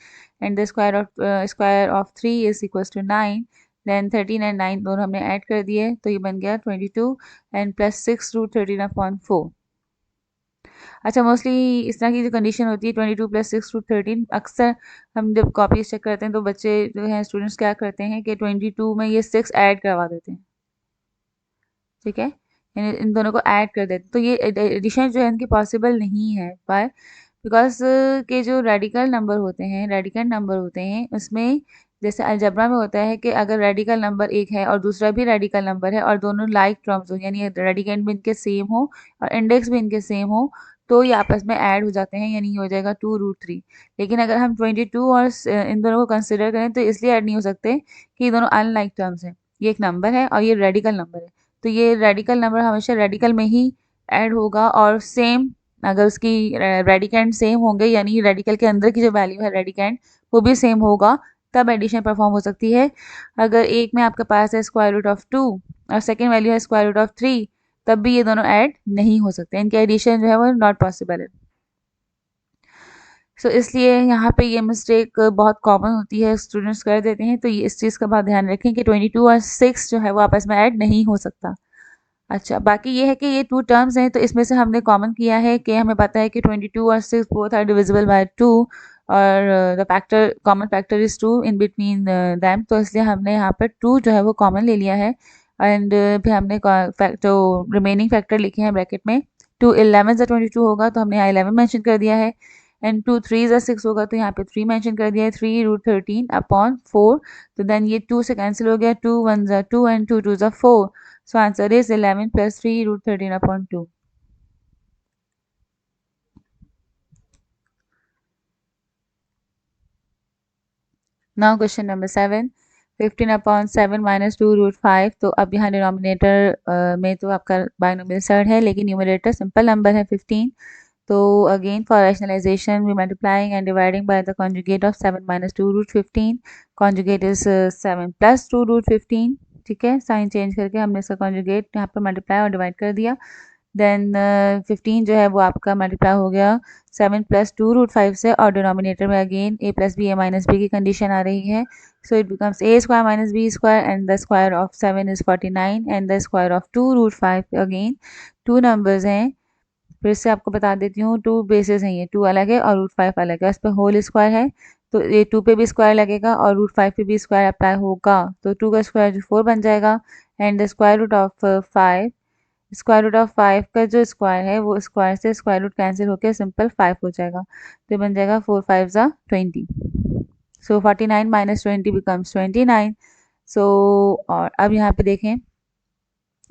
and the square of 3 is equals to 9. Then 13 and 9 दोनों हमने ऐड कर दिए तो ये बन गया 22 एंड प्लस 6 √13 अपॉन 4. अच्छा, मोस्टली इस तरह की जो कंडीशन होती है 22 प्लस 6 √13 अक्सर हम जब कॉपीज चेक करते हैं तो बच्चे जो हैं स्टूडेंट्स क्या करते हैं कि 22 में ये 6 ऐड करवा देते हैं. ठीक है, यानी इन दोनों को ऐड कर देते हैं तो ये एडिशन जो है इनकी पॉसिबल नहीं है. बाय बिकॉज के जो रेडिकल नंबर होते हैं उसमें जैसे अलजबरा में होता है कि अगर रेडिकल नंबर एक है और दूसरा भी रेडिकल नंबर है और दोनों लाइक टर्म्स हो यानी रेडिकेंड भी इनके सेम हो और इंडेक्स भी इनके सेम हो तो ये आपस में ऐड हो जाते हैं यानी ये हो जाएगा 2√3. लेकिन अगर हम 22 और इन दोनों को कंसिडर करें तो इसलिए ऐड नहीं हो सकते कि ये दोनों अनलाइक टर्म्स हैं. ये एक नंबर है और ये रेडिकल नंबर है तो ये रेडिकल नंबर हमेशा रेडिकल में ही ऐड होगा और सेम अगर उसकी रेडिकेंड सेम होंगे यानी रेडिकल के अंदर की जो वैल्यू है रेडिकेंड वो भी सेम होगा तब एडिशन परफॉर्म हो सकती है. अगर एक में आपके पास है स्क्वायर रूट ऑफ 2 और सेकेंड वैल्यू है स्क्वायर रूट ऑफ 3 तब भी ये दोनों ऐड नहीं हो सकते, इनके एडिशन जो है वो नॉट पॉसिबल है. सो इसलिए यहाँ पे ये मिस्टेक बहुत कॉमन होती है, स्टूडेंट्स कर देते हैं. तो ये इस चीज़ का बहुत ध्यान रखें कि 22 और 6 जो है वो आपस में ऐड नहीं हो सकता. अच्छा, बाकी ये है कि ये 2 टर्म्स हैं तो इसमें से हमने कॉमन किया है कि हमें पता है कि 22 और 6 बोथ आर डिविजिबल बाय 2 और the factor common factor is 2 in between them तो इसलिए हमने यहाँ पर 2 जो है वो कॉमन ले लिया है. एंड फिर हमने जो रिमेनिंग फैक्टर लिखे हैं ब्रैकेट में 2 11 22 होगा तो हमने यहाँ 11 मेंशन कर दिया है एंड 2 3 6 होगा तो यहाँ पे 3 मेंशन कर दिया है. 3√13 अपॉन 4 तो देन ये 2 से कैंसिल हो गया. 2 1 2 and 2 2 4 so answer is 11 plus 3√13 upon 2. Now question number 7. 15 upon 7 minus 2√5 तो अब यहाँ डिनोमिनेटर में तो आपका बाइनोमियल सर्ड है लेकिन न्यूमरेटर सिंपल नंबर है 15. तो again for rationalisation we multiplying and dividing by the conjugate of 7 minus 2√15. Conjugate is 7 plus 2√15. ठीक है, साइन चेंज करके हमने इसका कॉन्जुगेट यहाँ पर मल्टीप्लाई और डिवाइड कर दिया. देन 15 जो है वो आपका मल्टीप्लाई हो गया 7 प्लस 2√5 से और डिनोमिनेटर में again a plus B A minus b की कंडीशन आ रही है. So it becomes a square minus B square and the square of 7 is 49 and the square of 2√5 again 2 numbers हैं. फिर से आपको बता देती हूँ 2 बेसिस हैं, ये 2 अलग है और √5 अलग है. उस पर होल स्क्वायर है तो ये 2 पे भी स्क्वायर लगेगा और √5 पे भी स्क्वायर अप्लाई होगा तो 2 का स्क्वायर जो 4 बन जाएगा and the square root of 5 square root of 5 का जो स्क्वायर है वो स्क्वायर से स्क्वायर रूट कैंसिल होकर सिंपल 5 हो जाएगा, तो बन जाएगा 4 5 ज़ा 20। सो 49 माइनस 20 बिकम्स 29। सो और अब यहाँ पे देखें,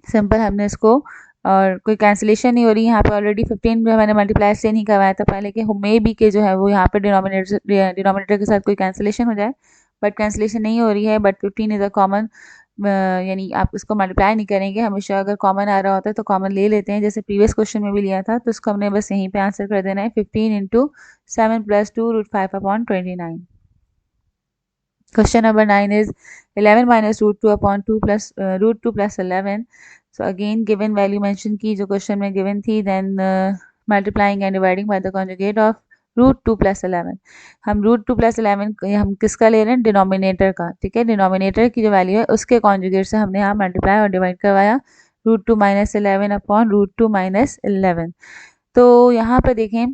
सिंपल हमने इसको, और कोई कैंसिलेशन नहीं हो रही यहाँ पे, ऑलरेडी 15 जो मैंने मल्टीप्लाई से नहीं करवाया था पहले कि मे बी के जो है वो यहाँ पे डिनोमिनेटर के साथ कोई कैंसिलेशन हो जाए, बट कैंसिलेशन नहीं हो रही है। बट 15 इज़ अ कॉमन, यानी आप इसको मल्टीप्लाई नहीं करेंगे, हमेशा अगर कॉमन आ रहा होता है तो कॉमन ले लेते हैं, जैसे प्रीवियस क्वेश्चन में भी लिया था। तो इसको हमने बस यहीं पे आंसर कर देना है, 15 into 7 plus 2 root 5 upon 29। Question number 9 is 11 minus root 2 upon 2 plus root 2 plus 11. So again given value mention की जो question में given थी, then multiplying and dividing by the conjugate of root 2 plus 11। हम रूट 2 प्लस 11 हम किसका ले रहे हैं, डिनोमिनेटर का, ठीक है। डिनोमिनेटर की जो वैल्यू है उसके कॉन्जुगेट से हमने यहाँ मल्टीप्लाई और डिवाइड करवाया, root 2 minus 11 upon root 2 minus 11। तो यहाँ पर देखें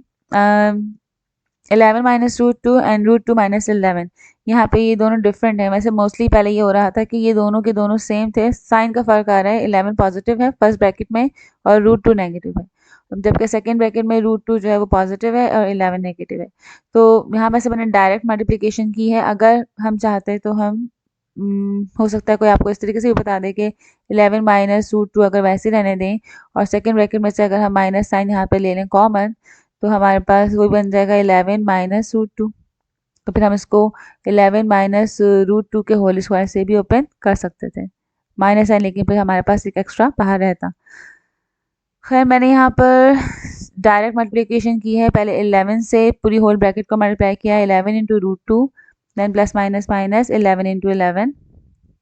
11 minus root 2 and root 2 minus 11, यहाँ पे ये दोनों डिफरेंट है। वैसे मोस्टली पहले ये हो रहा था कि ये दोनों के दोनों सेम थे, साइन का फर्क आ रहा है, 11 पॉजिटिव है फर्स्ट ब्रैकेट में और रूट 2 नेगेटिव है, जबकि सेकंड ब्रैकेट में रूट 2 जो है वो पॉजिटिव है और 11 नेगेटिव है। तो यहाँ में से मैंने डायरेक्ट मल्टीप्लिकेशन की है, अगर हम चाहते तो हम हो सकता है कोई आपको इस तरीके से भी बता दे कि 11 माइनस रूट 2 अगर वैसे रहने दें और सेकंड ब्रैकेट में से अगर हम माइनस साइन यहाँ पे ले लें कॉमन, तो हमारे पास वही बन जाएगा 11 माइनस रूट 2। तो फिर हम इसको 11 माइनस रूट 2 के होल स्क्वायर से भी ओपन कर सकते थे, माइनस साइन, लेकिन फिर हमारे पास एक एक्स्ट्रा बाहर रहता। खैर मैंने यहाँ पर डायरेक्ट मल्टीप्लिकेशन की है, पहले 11 से पूरी होल ब्रैकेट को मल्टीप्लाई किया, 11 into root 2, then plus minus minus 11 into 11।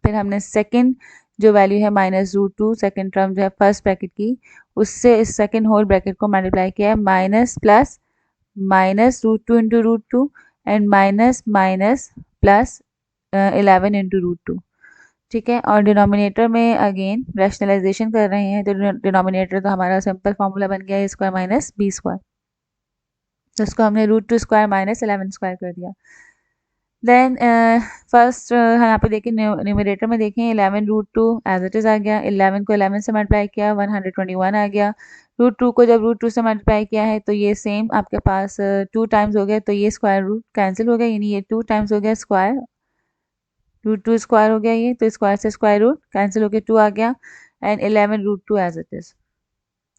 फिर हमने सेकंड जो वैल्यू है माइनस रूट 2, सेकेंड टर्म जो है फर्स्ट ब्रैकेट की, उससे इस सेकंड होल ब्रैकेट को मल्टीप्लाई किया है, minus plus minus root 2 into root 2 and minus minus plus 11 into root 2, ठीक है। और डिनोमिनेटर में अगेन रैशनलाइजेशन कर रहे हैं, तो डिनोमिनेटर तो हमारा सिंपल फार्मूला बन गया है स्क्वायर माइनस बी स्क्वायर, तो इसको हमने रूट 2 स्क्वायर माइनस 11 स्क्वायर कर दिया। देन फर्स्ट यहाँ पे देखें न्यूमरेटर में देखें 11 रूट 2 एज इट इज़ आ गया, 11 को 11 से मल्टीप्लाई किया 121 आ गया, रूट 2 को जब रूट 2 से मल्टीप्लाई किया है तो ये सेम आपके पास 2 टाइम्स हो गया, तो ये स्क्वायर रूट कैंसिल हो गया, यानी ये 2 टाइम्स हो गया स्क्वायर, रूट 2 स्क्वायर हो गया ये, तो स्क्वायर से स्क्वायर रूट कैंसिल हो गया 2 आ गया, and 11 root 2 as it is.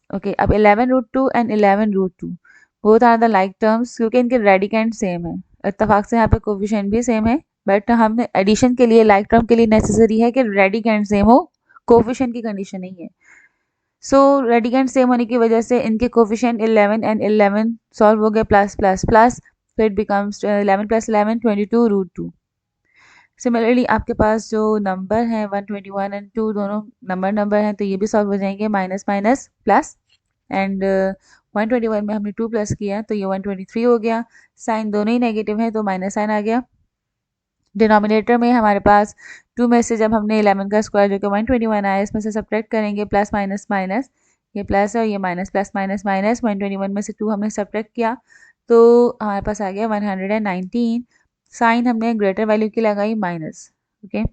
Okay, अब 11 root 2 and 11 root 2 both are the like terms, क्योंकि इनके रेडिकेंट सेम है, इत्तेफाक से यहाँ पे कोफिशिएंट भी सेम है, बट हमने एडिशन के लिए लाइक टर्म के लिए नेसेसरी है कि रेडिकेंट सेम हो, कोफिशिएंट की कंडीशन नहीं है। सो रेडिकेंट सेम होने की वजह से इनके कोफिशिएंट 11 एंड 11 सॉल्व हो गए प्लस प्लस प्लस, तो it becomes 11 plus 11 22 root 2। Similarly आपके पास जो नंबर है 121 एंड 2 दोनों नंबर हैं, तो ये भी सॉल्व हो जाएंगे, माइनस माइनस प्लस, एंड 121 में हमने 2 प्लस किया तो ये 123 हो गया, साइन दोनों ही नेगेटिव है तो माइनस साइन आ गया। डिनोमिनेटर में हमारे पास 2 में से जब हमने 11 का स्क्वायर जो कि 121 आया, इसमें से सब्ट्रैक्ट करेंगे प्लस माइनस माइनस, ये प्लस है और ये माइनस, प्लस माइनस माइनस, 121 में से 2 हमने सब्ट्रैक्ट किया तो हमारे पास आ गया 119। साइन हमने ग्रेटर वैल्यू की लगाई माइनस, ओके।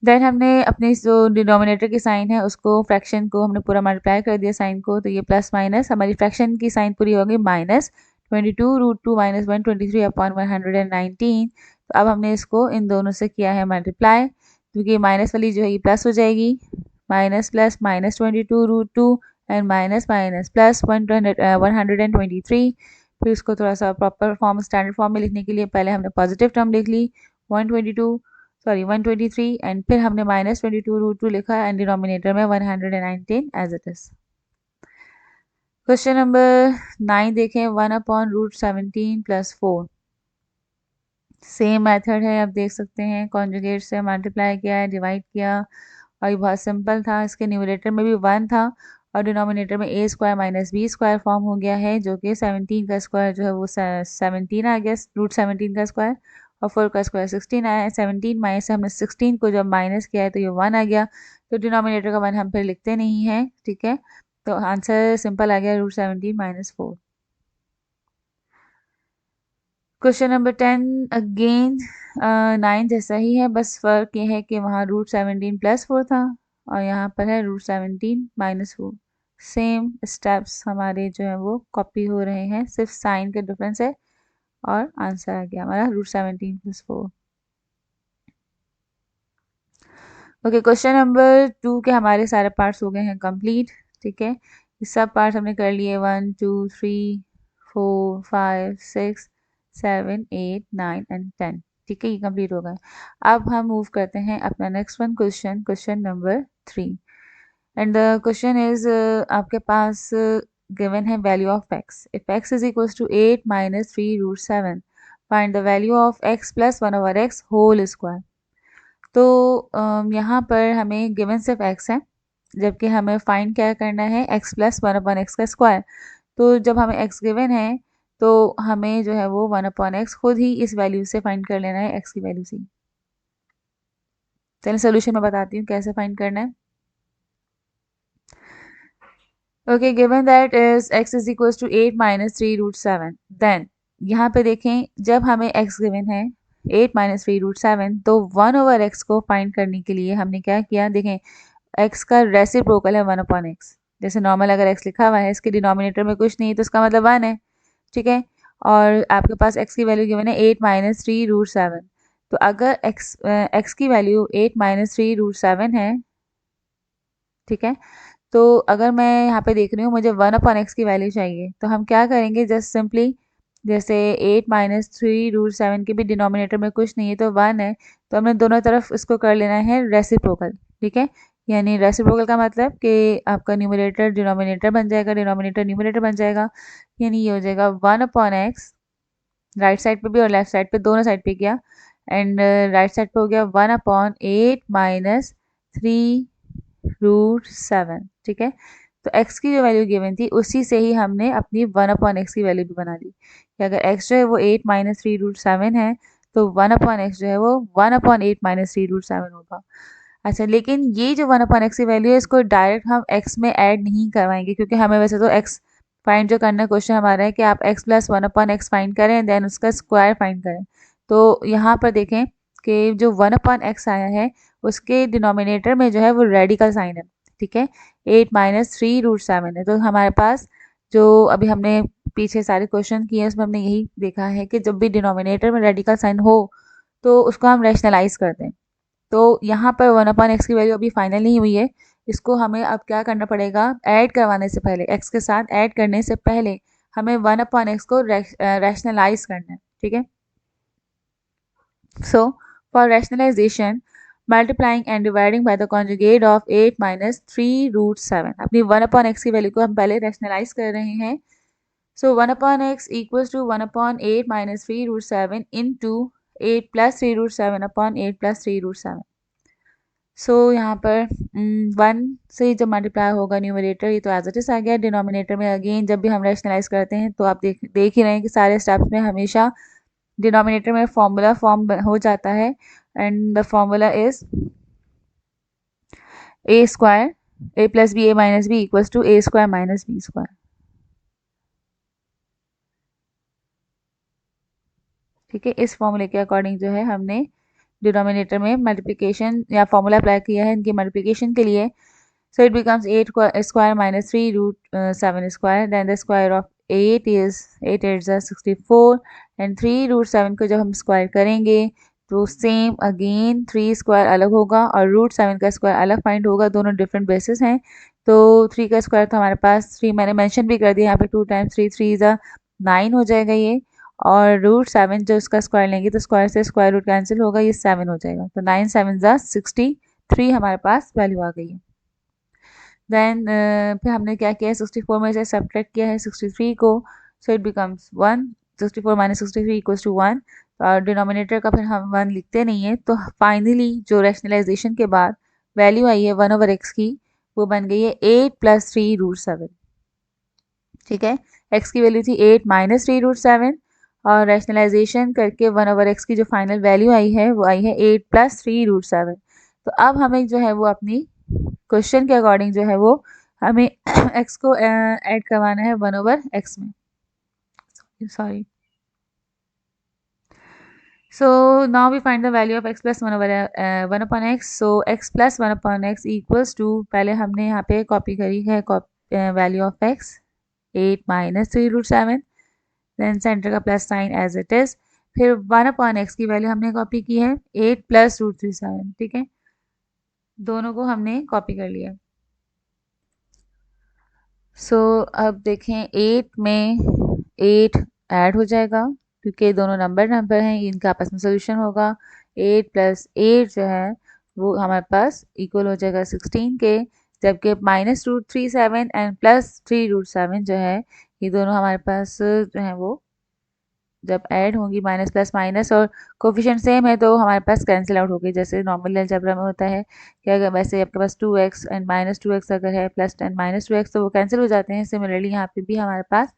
देन हमने अपने जो डिनोमिनेटर की साइन है उसको, फ्रैक्शन को हमने पूरा मल्टीप्लाई कर दिया साइन को, तो ये प्लस माइनस हमारी फ्रैक्शन की साइन पूरी हो गई माइनस 22 रूट 2 माइनस 123 अपॉन 119। तो अब हमने इसको इन दोनों से किया है मल्टीप्लाई, क्योंकि माइनस वाली जो है ये प्लस हो जाएगी, minus plus minus 22 root 2 and minus minus plus 123। फिर उसको थोड़ा सा प्रॉपर फॉर्म, स्टैंडर्ड फॉर्म में लिखने के लिए पहले हमने पॉजिटिव टर्म लिख ली 123 एंड फिर हमने माइनस 22 रूट 2 लिखा एंड डिनोमिनेटर में 119 as it is. Question number 9 देखें, 1 upon root 17 plus 4, same method है, आप देख सकते हैं कॉन्जुगेट से मल्टीप्लाई किया है, डिवाइड किया, और ये बहुत सिंपल था। इसके न्यूमरेटर में भी 1 था और डिनोमिनेटर में A square minus B square form हो गया है, जो कि 17 का स्क्वायर जो है वो 17 आ गया, रूट 17 का स्क्वायर, और 4 का स्क्वायर 16 आया है। 17 माइनस से हमने 16 को जब माइनस किया है तो ये 1 आ गया, तो डिनोमिनेटर का 1 हम फिर लिखते नहीं हैं, ठीक है। तो आंसर सिंपल आ गया, root 17 minus 4। Question number 10 again 9 जैसा ही है, बस फ़र्क ये है कि वहाँ रूट 17 प्लस 4 था और यहाँ पर है √17 - 4। सेम स्टेप्स हमारे जो है वो कॉपी हो रहे हैं, सिर्फ साइन का डिफरेंस है और आंसर आ गया हमारा √17 + 4। ओके, क्वेश्चन नंबर 2 के हमारे सारे पार्ट्स हो गए हैं कंप्लीट। ठीक है, ये सब पार्ट्स हमने कर लिए, 1 2 3 4 5 6 7 8 9 एंड 10। ठीक है, ये कंप्लीट हो गए। अब हम मूव करते हैं अपना next one question, question number 3। And the question is, आपके पास गिवन है value of x। If x is equals to 8 - 3√7, find the value of x + 1/x whole square. तो यहाँ पर हमें गिवन सिर्फ x है, जबकि हमें फाइंड क्या करना है, x + 1/x का स्क्वायर। तो जब हमें x गिवन है तो हमें जो है वो 1/x खुद ही इस वैल्यू से फाइंड कर लेना है, x की वैल्यू से। चलिए सोल्यूशन मैं बताती हूँ कैसे फाइंड करना है। Okay, given that is x is equals to 8 - 3√7, then यहाँ पे देखें जब हमें x गिवन है 8 - 3√7, तो 1/x को फाइंड करने के लिए हमने क्या किया, देखें x का रेसिप्रोकल है 1/x। जैसे नॉर्मल अगर x लिखा हुआ है, इसके डिनोमिनेटर में कुछ नहीं तो इसका मतलब 1 है। ठीक है, और आपके पास x की वैल्यू गिवन है 8 - 3√7। तो अगर x की वैल्यू 8 - 3√7 है, ठीक है, तो अगर मैं यहाँ पे देख रही हूँ मुझे 1/x की वैल्यू चाहिए, तो हम क्या करेंगे, जस्ट सिंपली जैसे 8 - 3√7 के भी डिनोमिनेटर में कुछ नहीं है तो 1 है, तो हमने दोनों तरफ इसको कर लेना है रेसिप्रोकल। ठीक है, यानी रेसिप्रोकल का मतलब कि आपका न्यूमरेटर डिनोमिनेटर बन जाएगा, डिनोमिनेटर न्यूमरेटर बन जाएगा, यानी ये हो जाएगा 1/x, राइट साइड पे भी और लेफ्ट साइड पे, दोनों साइड पे किया, एंड राइट साइड पे हो गया 1/8 - 3√7। ठीक है, तो x की जो वैल्यू गिवन थी उसी से ही हमने अपनी 1/x की वैल्यू भी बना ली कि अगर x जो है वो 8 - 3√7 है तो 1/x जो है वो 1/8 - 3√7 होगा। अच्छा, लेकिन ये जो 1/x की वैल्यू है इसको डायरेक्ट हम x में ऐड नहीं करवाएंगे, क्योंकि हमें वैसे तो x फाइंड जो करना क्वेश्चन हमारा है कि आप x + 1/x फाइंड करें, देन उसका स्क्वायर फाइंड करें। तो यहाँ पर देखें कि जो 1/x आया है उसके डिनोमिनेटर में जो है वो रेडिकल साइन है। ठीक है, 8 - 3√7 है, तो हमारे पास जो अभी हमने पीछे सारे क्वेश्चन किए उसमें हमने यही देखा है कि जब भी डिनोमिनेटर में रेडिकल साइन हो तो उसको हम रैशनलाइज करते हैं। तो यहाँ पर 1/x की वैल्यू अभी फाइनल नहीं हुई है, इसको हमें अब क्या करना पड़ेगा, ऐड करवाने से पहले, x के साथ ऐड करने से पहले हमें 1/x को रैशनलाइज करना है। ठीक है, so for rationalization, multiplying and dividing by the conjugate of 8 - 3√7, अपनी 1/x की वैल्यू को हम पहले रैशनलाइज कर रहे हैं। so 1/x equals to 1/8 - 3√7 into 8 + 3√7/8 + 3√7। सो यहाँ पर 1 से जब मल्टीप्लाई होगा न्यूमरेटर, ये तो एज इट इज आ गया। डिनोमिनेटर में अगेन जब भी हम रैशनलाइज करते हैं तो आप देख ही रहे हैं कि सारे स्टेप्स में हमेशा डिनोमिनेटर में फॉर्मूला फॉर्म हो जाता है, and the formula is a square a + b a - b equals to a square - b square. ठीक है, इस फॉर्मूले के अकॉर्डिंग जो है हमने डिनोमिनेटर में मल्टीप्लिकेशन या फॉर्मूला अप्लाई किया है इनकी मल्टीप्लिकेशन के लिए। So it becomes 8 square minus 3√7 square. Then the square of 8 is 8 8 is 64, and 3√7 को जब हम स्क्वायर करेंगे तो सेम अगेन 3 स्क्वायर अलग होगा और √7 का स्क्वायर अलग फाइंड होगा, दोनों डिफरेंट बेसिस हैं। तो 3 का स्क्वायर तो हमारे पास 3 मैंने मेंशन भी कर दिया यहाँ पे, 2 टाइम्स 3 3 इज 9 हो जाएगा ये, और √7 जो इसका स्क्वायर लेंगे तो स्क्वायर से स्क्वायर रूट कैंसिल होगा, ये 7 हो जाएगा, तो 9 7 इज 63 हमारे पास वैल्यू आ गई है। देन फिर हमने क्या किया है, 64 में से सब्ट्रैक्ट किया है 63 को, so it becomes 1, 64 - 63 equals to 1, और डिनोमिनेटर का फिर हम 1 लिखते नहीं है। तो फाइनली जो रैशनलाइजेशन के बाद वैल्यू आई है 1/x की, वो बन गई है 8 + 3√7। ठीक है, x की वैल्यू थी 8 - 3√7, और रैशनलाइजेशन करके 1/x की जो फाइनल वैल्यू आई है वो आई है 8 + 3√7। तो अब हमें जो है वो अपनी क्वेश्चन के अकॉर्डिंग जो है वो हमें x को ऐड करवाना है 1/x में, sorry. So now we find the value of x plus 1 upon x. So x plus 1 upon x equals to, पहले हमने यहाँ पे कॉपी करी है value of x 8 minus 3√7, then center का plus sign as it is, फिर 1 अपॉन एक्स की वैल्यू हमने कॉपी की है 8 प्लस √37, ठीक है, दोनों को हमने कॉपी कर लिया। सो अब देखें 8 में 8 ऐड हो जाएगा क्योंकि दोनों नंबर हैं, इनका आपस में सोल्यूशन होगा। 8 प्लस 8 जो है वो हमारे पास इक्वल हो जाएगा 16 के, जबकि -√37 एंड +3√7 जो है ये दोनों हमारे पास जो है वो जब ऐड होंगी माइनस प्लस माइनस और कोफिशिएंट सेम है तो हमारे पास कैंसिल आउट हो गई, जैसे नॉर्मल अलजेब्रा में होता है कि अगर वैसे आपके पास 2x एंड -2x अगर है प्लस एंड -2x तो वो कैंसिल हो जाते हैं। सिमिलरली यहाँ पे भी हमारे पास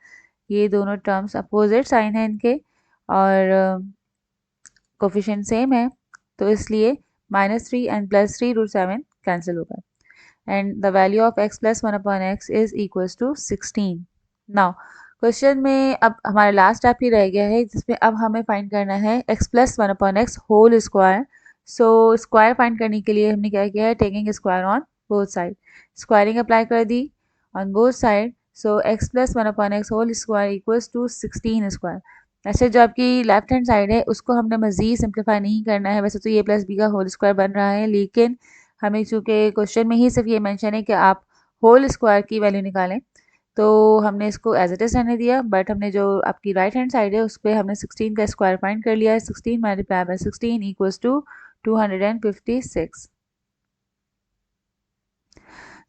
ये दोनों टर्म्स अपोजिट साइन है इनके और कोफिशिएंट सेम है, तो इसलिए -3 एंड +3√7 कैंसिल होगा and the value of x plus 1 upon x is equals to 16। Now question में अब हमारा लास्ट स्टेप ही रह गया है जिसमें अब हमें फाइंड करना है x plus 1 upon x whole square. So square find करने के लिए हमने क्या किया है, taking square on both side, squaring apply कर दी on both side. So x plus 1 upon x whole square equals to 16 square. ऐसे जो आपकी लेफ्ट हैंड साइड है उसको हमने मज़ीद सिंप्लीफाई नहीं करना है, वैसे तो ये प्लस बी का होल स्क्वायर बन रहा है, लेकिन हमें चूँकि क्वेश्चन में ही सिर्फ ये मेंशन है कि आप होल स्क्वायर की वैल्यू निकालें, तो हमने इसको एज इट इज़ रहने दिया, बट हमने जो आपकी राइट हैंड साइड है उस पर हमने 16 का स्क्वायर फाइंड कर लिया है। 16 मल्टीप्लाई बाय 16 इक्वल्स टू 256।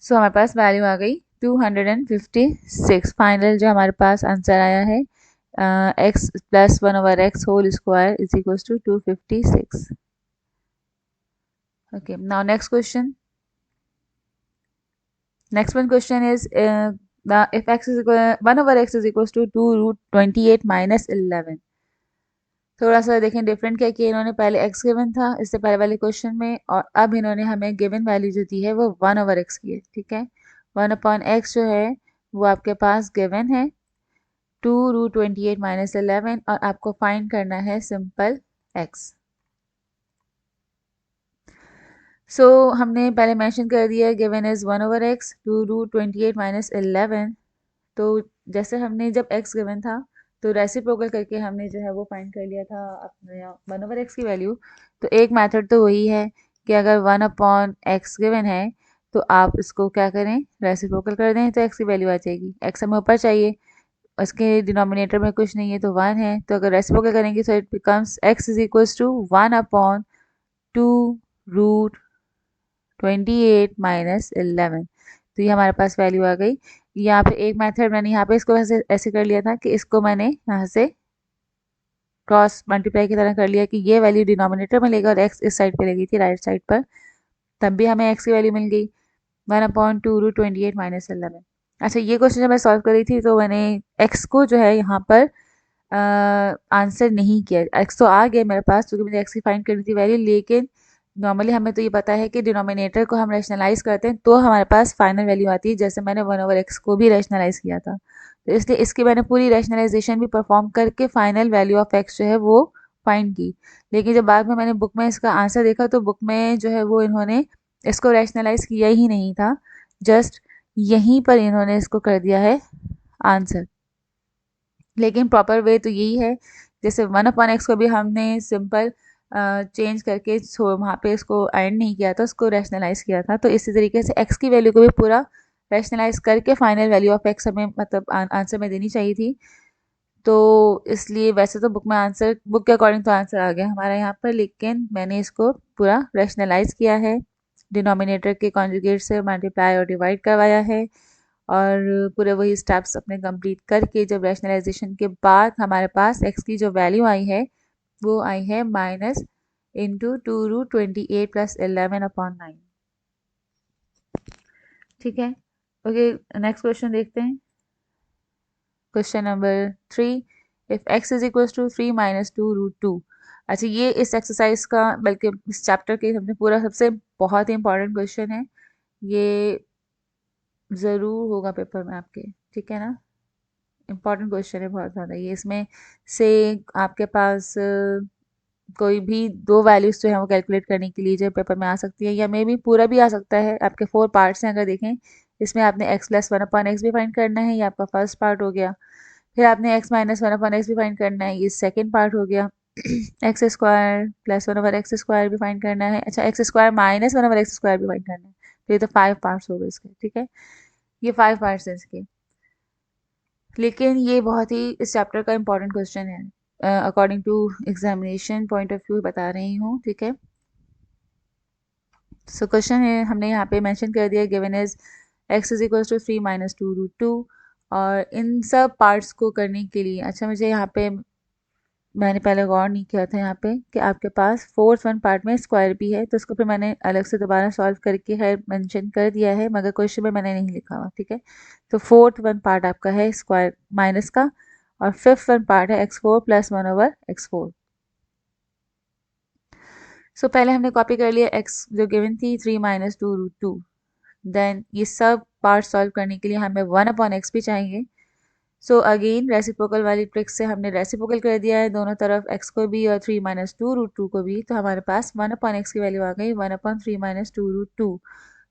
सो हमारे पास वैल्यू आ गई 256। फाइनल जो हमारे पास आंसर आया है x plus 1 over x whole square is equals to 256। Okay, now next question. Next one question is the if x is equal 1 over x is equals to 2√28 minus 11। थोड़ा सा देखें डिफरेंट क्या किया इन्होंने, पहले x गिवन था इससे पहले वाले क्वेश्चन में और अब इन्होंने हमें गिवन वैल्यू जो दी है वो 1 ओवर एक्स की है, ठीक है। 1 अपॉन एक्स जो है वो आपके पास गिवन है 2√28 माइनस 11 और आपको फाइंड करना है सिंपल x। सो हमने पहले मेंशन कर दिया given is 1 over x 2√28 minus 11। तो जैसे हमने जब x गिवन था तो रेसिप्रोकल करके हमने जो है वो फाइंड कर लिया था अपने 1 ओवर एक्स की वैल्यू। तो एक मेथड तो वही है कि अगर 1 अपॉन एक्स गिवन है तो आप इसको क्या करें, रेसिप्रोकल कर दें तो x की वैल्यू आ जाएगी। x हमें ऊपर चाहिए, उसके डिनोमिनेटर में कुछ नहीं है तो 1 है, तो अगर रेसिप्रोकल करेंगे तो it becomes x is equals to 1 upon 2√28 minus 11। तो ये हमारे पास वैल्यू आ गई। यहाँ पे एक मेथड मैंने यहाँ पे इसको ऐसे ऐसे कर लिया था कि इसको मैंने यहाँ से क्रॉस मल्टीप्लाई की तरह कर लिया कि ये वैल्यू डिनोमिनेटर में लेगा और एक्स इस साइड पे लगी थी राइट साइड पर, तब भी हमें एक्स की वैल्यू मिल गई 1/2√28 माइनस 11। अच्छा, ये क्वेश्चन जब मैं सॉल्व कर रही थी तो मैंने एक्स को जो है यहाँ पर आंसर नहीं किया। एक्स तो आ गया मेरे पास क्योंकि मुझे एक्स की फाइंड करनी थी वैल्यू, लेकिन नॉर्मली हमें तो ये पता है कि डिनोमिनेटर को हम रैशनलाइज करते हैं तो हमारे पास फाइनल वैल्यू आती है, जैसे मैंने 1 ओवर एक्स को भी रैशनलाइज किया था, तो इसलिए इसकी मैंने पूरी रैशनलाइजेशन भी परफॉर्म करके फाइनल वैल्यू ऑफ एक्स जो है वो फाइंड की। लेकिन जब बाद में मैंने बुक में इसका आंसर देखा तो बुक में जो है वो इन्होंने इसको रैशनलाइज किया ही नहीं था, जस्ट यहीं पर इन्होंने इसको कर दिया है आंसर। लेकिन प्रॉपर वे तो यही है, जैसे 1 अपॉन एक्स को भी हमने सिंपल चेंज करके वहाँ पे इसको एंड नहीं किया था, उसको रैशनलाइज किया था, तो इसी तरीके से एक्स की वैल्यू को भी पूरा रैशनलाइज करके फाइनल वैल्यू ऑफ एक्स हमें मतलब आंसर में देनी चाहिए थी। तो इसलिए वैसे तो बुक में आंसर बुक के अकॉर्डिंग तो आंसर आ गया हमारा यहाँ पर, लेकिन मैंने इसको पूरा रैशनलाइज किया है, डिनोमिनेटर के कॉन्जुगेट से मल्टीप्लाई और डिवाइड करवाया है और पूरे वही स्टेप्स अपने कंप्लीट करके जब रैशनलाइजेशन के बाद हमारे पास एक्स की जो वैल्यू आई है वो आई है -(2√28 प्लस 11/9)। ठीक है, ओके, नेक्स्ट क्वेश्चन देखते हैं। Question number 3, if x is equal to 3 minus 2√2। अच्छा, ये इस एक्सरसाइज का बल्कि इस चैप्टर के हमने पूरा सबसे बहुत ही इंपॉर्टेंट क्वेश्चन है, ये ज़रूर होगा पेपर में आपके, ठीक है ना। इम्पॉर्टेंट क्वेश्चन है बहुत ज़्यादा ये, इसमें से आपके पास कोई भी दो वैल्यूज़ जो है वो कैलकुलेट करने के लिए जो पेपर में आ सकती है, या मे बी पूरा भी आ सकता है। आपके 4 पार्ट्स हैं अगर देखें, इसमें आपने x plus one upon x भी फाइंड करना है, ये आपका फर्स्ट पार्ट हो गया। फिर आपने x minus one upon x भी फाइंड करना है, ये सेकेंड पार्ट हो गया। X square plus one over x square भी फाइंड करना है, अच्छा x square minus one over x square भी फाइंड करना है। तो ये तो 5 पार्ट्स हो गए इसके, ठीक है, ये 5 पार्ट्स हैं इसके। लेकिन ये बहुत ही इस चैप्टर का इंपॉर्टेंट क्वेश्चन है, according to examination point of view बता रही हूँ, ठीक है। सो क्वेश्चन है हमने यहाँ पे मेंशन कर दिया, given is x is equal to 3 minus two root two. और इन सब पार्ट्स को करने के लिए, अच्छा मुझे यहाँ पे मैंने पहले गौर नहीं किया था यहाँ पे कि आपके पास फोर्थ वन पार्ट में स्क्वायर भी है, तो इसको फिर मैंने अलग से दोबारा सॉल्व करके है मेंशन कर दिया है, मगर क्वेश्चन में मैंने नहीं लिखा हुआ, ठीक है। तो फोर्थ वन पार्ट आपका है स्क्वायर माइनस का, और फिफ्थ वन पार्ट है x4 plus one over x4। सो पहले हमने कॉपी कर लिया x जो गिवन थी 3 minus two root two. Then ये सब पार्ट सॉल्व करने के लिए हमें 1 अपॉन एक्स भी चाहिए। सो अगेन रेसिप्रोकल वाली ट्रिक से हमने रेसिप्रोकल कर दिया है दोनों तरफ, x को भी और 3 माइनस टू रूट टू को भी। तो हमारे पास 1 अपॉन एक्स की वैल्यू आ गई 1 upon 3 minus two root two.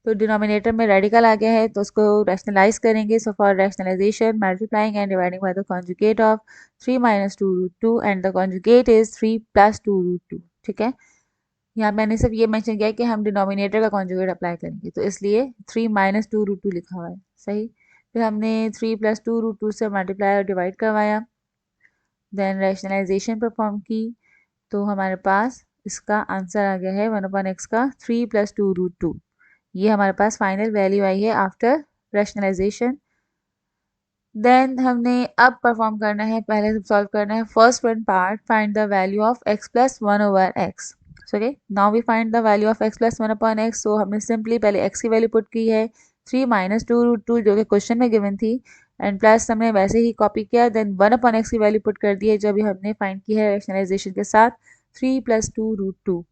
तो डिनोमिनेटर में रेडिकल आ गया है, तो उसको रैशनलाइज करेंगे। So for rationalisation multiplying and dividing by the conjugate of 3 minus two root two and the conjugate is 3 plus two root two, ठीक है। यहाँ मैंने सिर्फ ये मेंशन किया है कि हम डिनोमिनेटर का कॉन्जुगेट अप्लाई करेंगे, तो इसलिए 3 माइनस टू रूट टू लिखा हुआ है, सही। फिर हमने 3 प्लस टू रूट टू से मल्टीप्लाई और डिवाइड करवाया, देन रैशनलाइजेशन परफॉर्म की, तो हमारे पास इसका आंसर आ गया है 1 अपॉन एक्स का 3 प्लस टू रूट टू। ये हमारे पास फाइनल वैल्यू आई है आफ्टर रैशनलाइजेशन। देन हमने अब परफॉर्म करना है, पहले सॉल्व करना है first one part, find the value of x plus one over x. Okay, now we find the value of x plus one upon x. So हमने सिंपली पहले x की वैल्यू पुट की है 3 माइनस टू रूट टू जो कि क्वेश्चन में गिवन थी, एंड प्लस हमने वैसे ही कॉपी किया, देन 1 अपॉन एक्स की वैल्यू पुट कर दी है जो अभी हमने फाइंड की है रैशनलाइजेशन के साथ 3 प्लस टू रूट टू।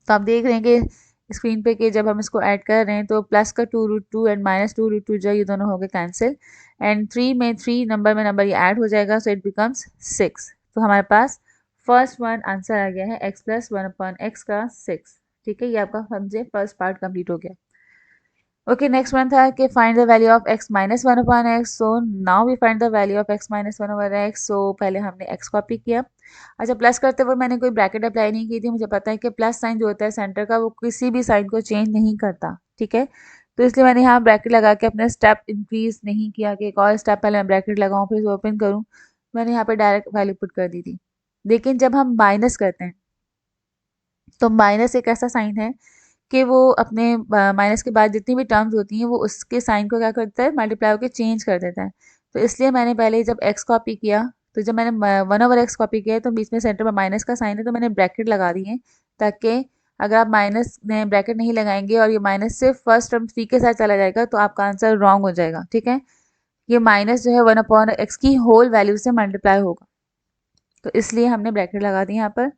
तो आप देख रहे हैं कि स्क्रीन पे कि जब हम इसको ऐड कर रहे हैं तो प्लस का two root two and minus two root two जो ये दोनों हो गए कैंसिल, एंड थ्री में थ्री नंबर में नंबर ये ऐड हो जाएगा, सो इट बिकम्स 6। तो हमारे पास फर्स्ट वन आंसर आ गया है x plus one upon x का 6, ठीक है। ये आपका समझे फर्स्ट पार्ट कंप्लीट हो गया। ओके, नेक्स्ट वन था कि find the value of x minus one upon x. So now we find the value of x minus one over x. So पहले हमने x कॉपी किया, अच्छा प्लस करते हुए मैंने कोई ब्रैकेट अप्लाई नहीं की थी, मुझे पता है कि प्लस साइन जो होता है सेंटर का वो किसी भी साइन को चेंज नहीं करता, ठीक है। तो इसलिए मैंने यहाँ ब्रैकेट लगा के अपना स्टेप इंक्रीज नहीं किया कि एक और स्टेप पहले मैं ब्रैकेट लगाऊं फिर ओपन करूं, मैंने यहाँ पे डायरेक्ट वैल्यू पुट कर दी थी। लेकिन जब हम माइनस करते हैं तो माइनस एक ऐसा साइन है कि वो अपने माइनस के बाद जितनी भी टर्म्स होती हैं वो उसके साइन को क्या करता है, मल्टीप्लाई होकर चेंज कर देता है। तो इसलिए मैंने पहले जब एक्स कॉपी किया, तो जब मैंने वन ओवर एक्स कॉपी किया तो बीच में सेंटर में माइनस का साइन है, तो मैंने ब्रैकेट लगा दी है, ताकि अगर आप माइनस में ब्रैकेट नहीं लगाएंगे और ये माइनस सिर्फ फर्स्ट टर्म थ्री के साथ चला जाएगा तो आपका आंसर रॉन्ग हो जाएगा, ठीक है। ये माइनस जो है 1 अपॉन एक्स की होल वैल्यू से मल्टीप्लाई होगा, तो इसलिए हमने ब्रैकेट लगा दी यहाँ पर।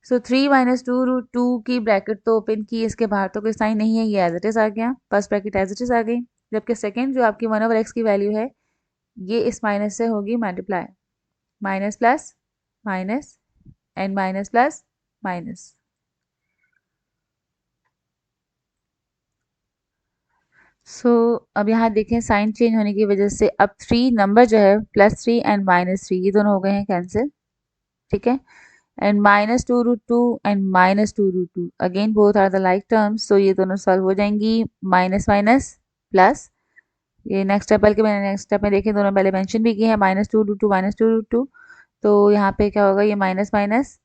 सो 3 माइनस टू रूट टू की ब्रैकेट तो ओपन की, इसके बाहर तो कोई साइन नहीं है, ये एज इट इज आ गया, first bracket as it is आ गई। जबकि सेकंड जो आपकी 1 ओवर एक्स की वैल्यू है ये इस माइनस से होगी multiply, minus plus minus and minus plus minus. So अब यहाँ देखें साइन चेंज होने की वजह से अब थ्री नंबर जो है plus three and minus three ये दोनों हो गए हैं कैंसिल, ठीक है। And minus two root two and minus two root two again both are the like terms, so ये दोनों सॉल्व हो जाएंगी, माइनस माइनस प्लस। ये नेक्स्ट स्टेप बल्कि मैंने नेक्स्ट स्टेप में देखे दोनों पहले मेंशन भी किए हैं, minus two root two minus two root two. तो यहाँ पे क्या होगा, ये minus minus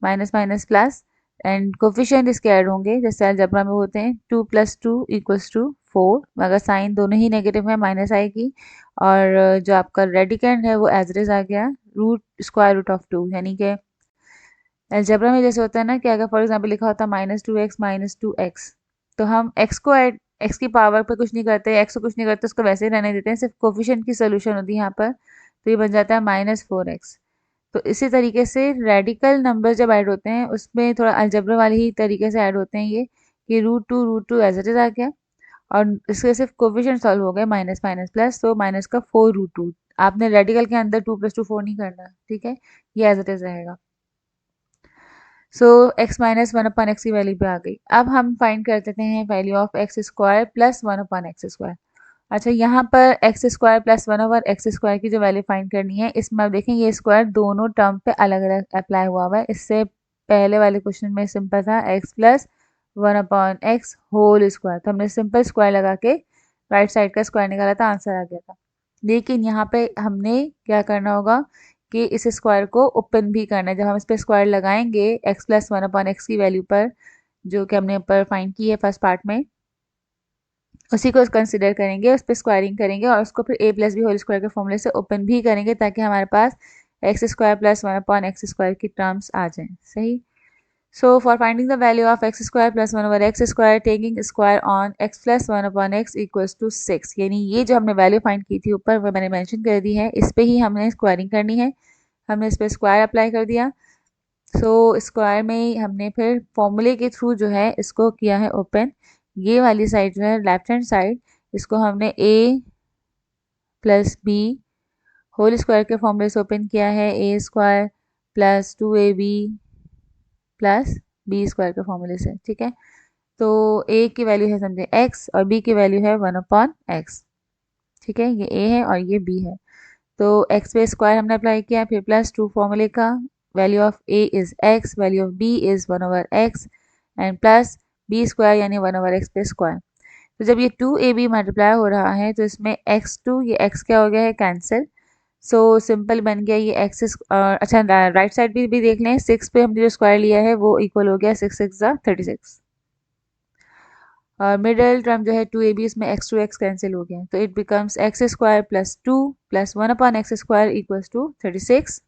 minus minus plus, and coefficient इसके ऐड होंगे जैसे अलजेब्रा में होते हैं, two plus two equals to four, मगर साइन दोनों ही नेगेटिव है माइनस आएगी, और जो आपका रेडिकेंड है वो एज इट इज आ गया root square root of two, यानी कि अलजेब्रा में जैसे होता है ना कि अगर फॉर एग्जाम्पल लिखा होता है माइनस टू एक्स, तो हम एक्स को ऐड एक्स की पावर पर कुछ नहीं करते, एक्स को कुछ नहीं करते, उसको वैसे ही रहने देते हैं, सिर्फ कोफिशिएंट की सोल्यूशन होती है यहाँ पर, तो ये बन जाता है माइनस फोर एक्स। तो इसी तरीके से रेडिकल नंबर जब ऐड होते हैं उसमें थोड़ा अलजेब्रा वाले ही तरीके से ऐड होते हैं ये, कि root two as it is आ गया, और इसके सिर्फ कोफिशिएंट सॉल्व हो गए माइनस माइनस प्लस, तो माइनस का फोर रूट टू। आपने रेडिकल के अंदर टू प्लस टू फोर नहीं करना, ठीक है, ये एज इट इज रहेगा। सो x minus one upon x की वैल्यू पे आ गई। अब हम फाइंड कर देते हैं value of x square plus one upon x square. अच्छा, यहाँ पर x square plus one over x square की जो वैल्यू फाइंड करनी है, इसमें आप देखें ये स्क्वायर दोनों टर्म पे अलग अलग अप्लाई हुआ है। इससे पहले वाले क्वेश्चन में सिंपल था x plus one upon x whole square, तो हमने सिंपल स्क्वायर लगा के राइट साइड का स्क्वायर निकाला था, आंसर आ गया था। लेकिन यहाँ पे हमने क्या करना होगा कि इस स्क्वायर को ओपन भी करना है। जब हम इस पर स्क्वायर लगाएंगे x plus one upon x की वैल्यू पर, जो कि हमने ऊपर फाइंड की है फर्स्ट पार्ट में, उसी को कंसिडर करेंगे, उस पर स्क्वायरिंग करेंगे और उसको फिर A plus B whole square के फॉर्मूले से ओपन भी करेंगे, ताकि हमारे पास x square plus one upon x square की टर्म्स आ जाएं। सही। So for finding the value of x square plus one over x square taking square on x plus one upon x equals to 6, यानी ये जो हमने वैल्यू फाइंड की थी ऊपर वो मैंने मेंशन कर दी है, इस पे ही हमने स्क्वायरिंग करनी है। हमने इस पर स्क्वायर अप्लाई कर दिया। सो स्क्वायर में हमने फिर फॉर्मूले के थ्रू जो है इसको किया है ओपन। ये वाली साइड जो है लेफ्ट हैंड साइड, इसको हमने A plus B whole square के फॉर्मूले से ओपन किया है, ए स्क्वायर प्लस टू ए बी प्लस बी स्क्वायर के फॉर्मूले से। ठीक है, तो ए की वैल्यू है समझे एक्स और बी की वैल्यू है वन अपॉन एक्स। ठीक है, ये ए है और ये बी है। तो एक्स पे स्क्वायर हमने अप्लाई किया, फिर प्लस टू फॉर्मूले का, value of a is x, value of b is one over x and plus B square यानी वन ओवर एक्स पे स्क्वायर। तो जब ये टू ए बी मल्टीप्लाई हो रहा है तो इसमें एक्स टू, ये एक्स क्या हो गया है कैंसिल। सो सिंपल बन गया ये एक्स। अच्छा, राइट साइड भी देख लें, सिक्स पे हमने जो स्क्वायर लिया है वो इक्वल हो गया सिक्स सिक्स ज़ा 36। और मिडल टर्म जो है टू ए बी, इसमें एक्स टू एक्स कैंसिल हो गया, तो it becomes x square plus two plus one upon x square equals to 36।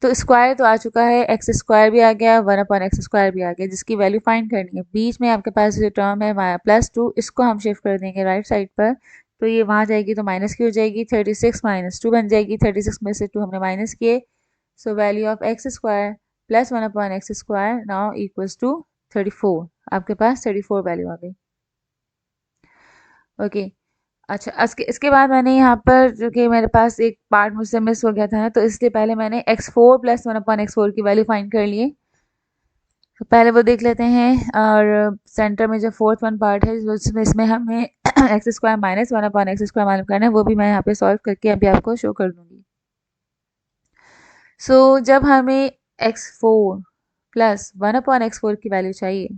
तो स्क्वायर तो आ चुका है, एक्स स्क्वायर भी आ गया, वन अपॉन एक्स स्क्वायर भी आ गया, जिसकी वैल्यू फाइंड करनी है। बीच में आपके पास जो टर्म है माया प्लस टू, इसको हम शिफ्ट कर देंगे राइट साइड पर, तो ये वहाँ जाएगी तो माइनस की हो जाएगी, 36 माइनस टू बन जाएगी, 36 में से टू हमने माइनस किए। So value of x square plus one upon x square now equals to 34। आपके पास 34 वैल्यू आ गई। ओके। अच्छा, इसके बाद मैंने यहाँ पर जो कि मेरे पास एक पार्ट मुझसे मिस हो गया था, तो इसलिए पहले मैंने x4 plus one upon x four की वैल्यू फाइंड कर लिए। तो पहले वो देख लेते हैं, और सेंटर में जो फोर्थ वन पार्ट है उसमें इसमें हमें x square minus one upon x square मालूम करना है, वो भी मैं यहाँ पे सॉल्व करके अभी आपको शो कर दूंगी। सो जब हमें x4 plus one upon x four की वैल्यू चाहिए,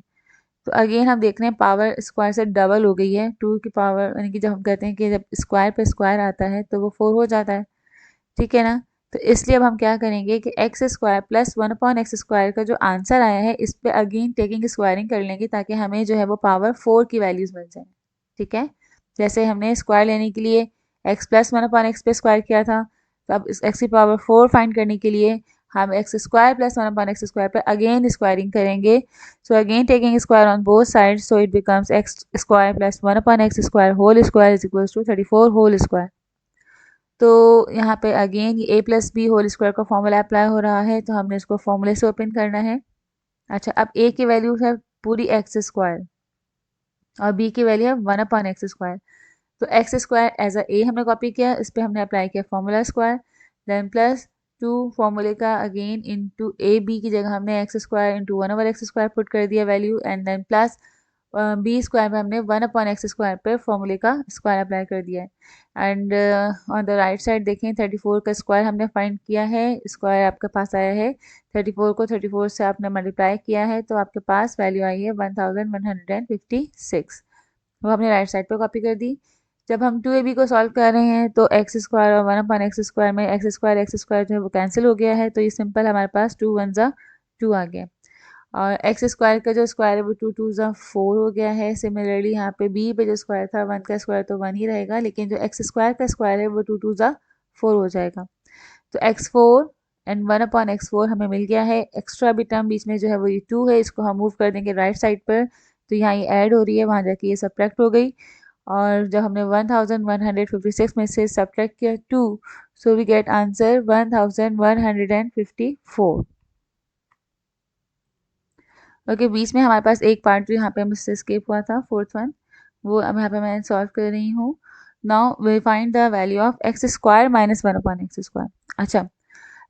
तो अगेन हम देख रहे हैं पावर स्क्वायर से डबल हो गई है, टू की पावर, यानी कि जब हम कहते हैं कि जब स्क्वायर पे स्क्वायर आता है तो वो फोर हो जाता है। ठीक है ना, तो इसलिए अब हम क्या करेंगे कि x square plus one upon x square का जो आंसर आया है इस पे अगेन टेकिंग स्क्वायरिंग कर लेंगे, ताकि हमें जो है वो पावर फोर की वैल्यूज मिल जाए। ठीक है, जैसे हमने स्क्वायर लेने के लिए x plus one upon x पे स्क्वायर किया था, तो अब इस एक्स की पावर फोर फाइंड करने के लिए हम x square plus one upon x square पे अगेन स्क्वायरिंग करेंगे। So again taking square on both sides, so it becomes x square plus one upon x square whole square is equals to 34 whole square. तो यहाँ पे अगेन ये a plus B whole square का फॉर्मूला अप्लाई हो रहा है, तो हमने इसको फॉर्मूले से ओपन करना है। अच्छा, अब ए की वैल्यू है पूरी एक्स स्क्वायर और बी की वैल्यू है वन अपॉन एक्स स्क्वायर। तो x square as a a हमने कॉपी किया, इस पर हमने अप्लाई किया formula square, then plus two फॉर्मूले का अगेन इंटू ए बी की जगह हमने x square into one over x square put कर दिया value, and then plus B square में हमने वन अपॉन एक्स स्क्वायर पे फॉर्मूले का स्क्वायर अप्लाई कर दिया है। And on the right side देखें 34 का स्क्वायर हमने फाइंड किया है, स्क्वायर आपके पास आया है 34 को 34 से आपने मल्टीप्लाई किया है, तो आपके पास वैल्यू आई है 1156। वो हमने राइट साइड पे कॉपी कर दी। जब हम टू ए बी को सॉल्व कर रहे हैं तो एक्स स्क्वायर और वन अपॉन एक्स स्क्वायर में एक्स स्क्वायर जो है वो कैंसिल हो गया है, तो ये सिंपल हमारे पास टू वन ज़ा टू आ गया, और एक्स स्क्वायर का जो स्क्वायर है वो टू टू ज़ा फोर हो गया है। सिमिलरली यहाँ पे बी पे जो स्क्वायर था वन का स्क्वायर तो वन ही रहेगा, लेकिन जो एक्स स्क्वायर का स्क्वायर है वो टू टू ज़ा फोर हो जाएगा। तो x four and one upon x four हमें मिल गया है। एक्स्ट्रा भी टर्म बीच में जो है वो ये टू है, इसको हम मूव कर देंगे राइट साइड पर, तो यहाँ ये ऐड हो रही है, वहाँ जाके ये सब्ट्रैक्ट हो गई, और जब हमने 1156 में से सब्ट्रैक्ट किया two, so we get answer 1154। Okay, बीच में हमारे पास एक पार्ट जो यहाँ पे मुझसे स्किप हुआ था, फोर्थ वन, वो अब यहाँ पे मैं सॉल्व कर रही हूँ। Now we find the value of x square minus one upon x square. अच्छा,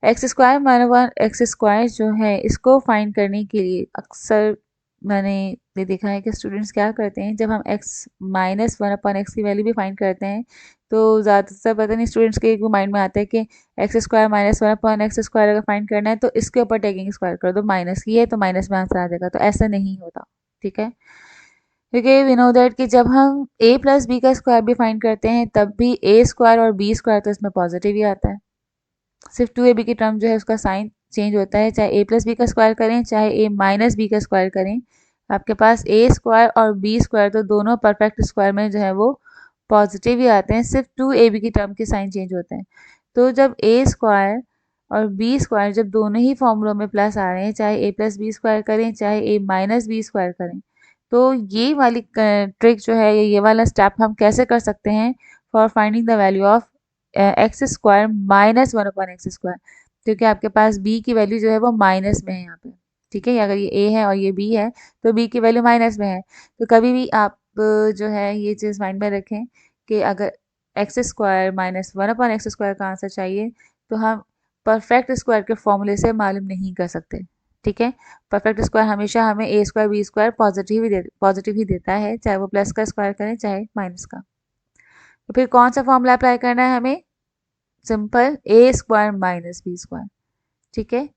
x square minus one x square जो है इसको फाइंड करने के लिए अक्सर मैंने ये देखा है कि स्टूडेंट्स क्या करते हैं, जब हम x minus one upon x की वैल्यू भी फाइंड करते हैं तो ज़्यादातर पता नहीं स्टूडेंट्स के एक माइंड में आता है कि x square minus one upon x square अगर फाइंड करना है तो इसके ऊपर टेकिंग स्क्वायर कर दो, माइनस की है तो माइनस में आंसर आ जाएगा। तो ऐसा नहीं होता, ठीक है, क्योंकि वी नो दैट कि जब हम a प्लस बी का स्क्वायर भी फाइंड करते हैं तब भी a स्क्वायर और b स्क्वायर तो इसमें पॉजिटिव ही आता है। सिर्फ 2ab की टर्म जो है उसका साइन चेंज होता है, चाहे a प्लस बी का स्क्वायर करें चाहे a माइनस बी का स्क्वायर करें, आपके पास a स्क्वायर और b स्क्वायर तो दोनों परफेक्ट स्क्वायर में जो है वो पॉजिटिव ही आते हैं, सिर्फ 2ab की टर्म के साइन चेंज होते हैं। तो जब a स्क्वायर और b स्क्वायर जब दोनों ही फॉर्मूलों में प्लस आ रहे हैं, चाहे a प्लस बी स्क्वायर करें चाहे a माइनस बी स्क्वायर करें, तो ये वाली ट्रिक जो है ये वाला स्टेप हम कैसे कर सकते हैं for finding the value of x square minus one upon x square, क्योंकि आपके पास b की वैल्यू जो है वो माइनस में है यहाँ पे, ठीक है, अगर ये a है और ये b है तो b की वैल्यू माइनस में है। तो कभी भी आप जो है ये चीज़ माइंड में रखें कि अगर x square minus one upon x square का आंसर चाहिए तो हम परफेक्ट स्क्वायर के फॉर्मूले से मालूम नहीं कर सकते, ठीक है। परफेक्ट स्क्वायर हमेशा हमें ए स्क्वायर बी स्क्वायर पॉजिटिव ही देता है, चाहे वो प्लस का स्क्वायर करें चाहे माइनस का। तो फिर कौन सा फॉर्मूला अप्लाई करना है हमें, सिंपल ए स्क्वायर माइनस बी स्क्वायर, ठीक है।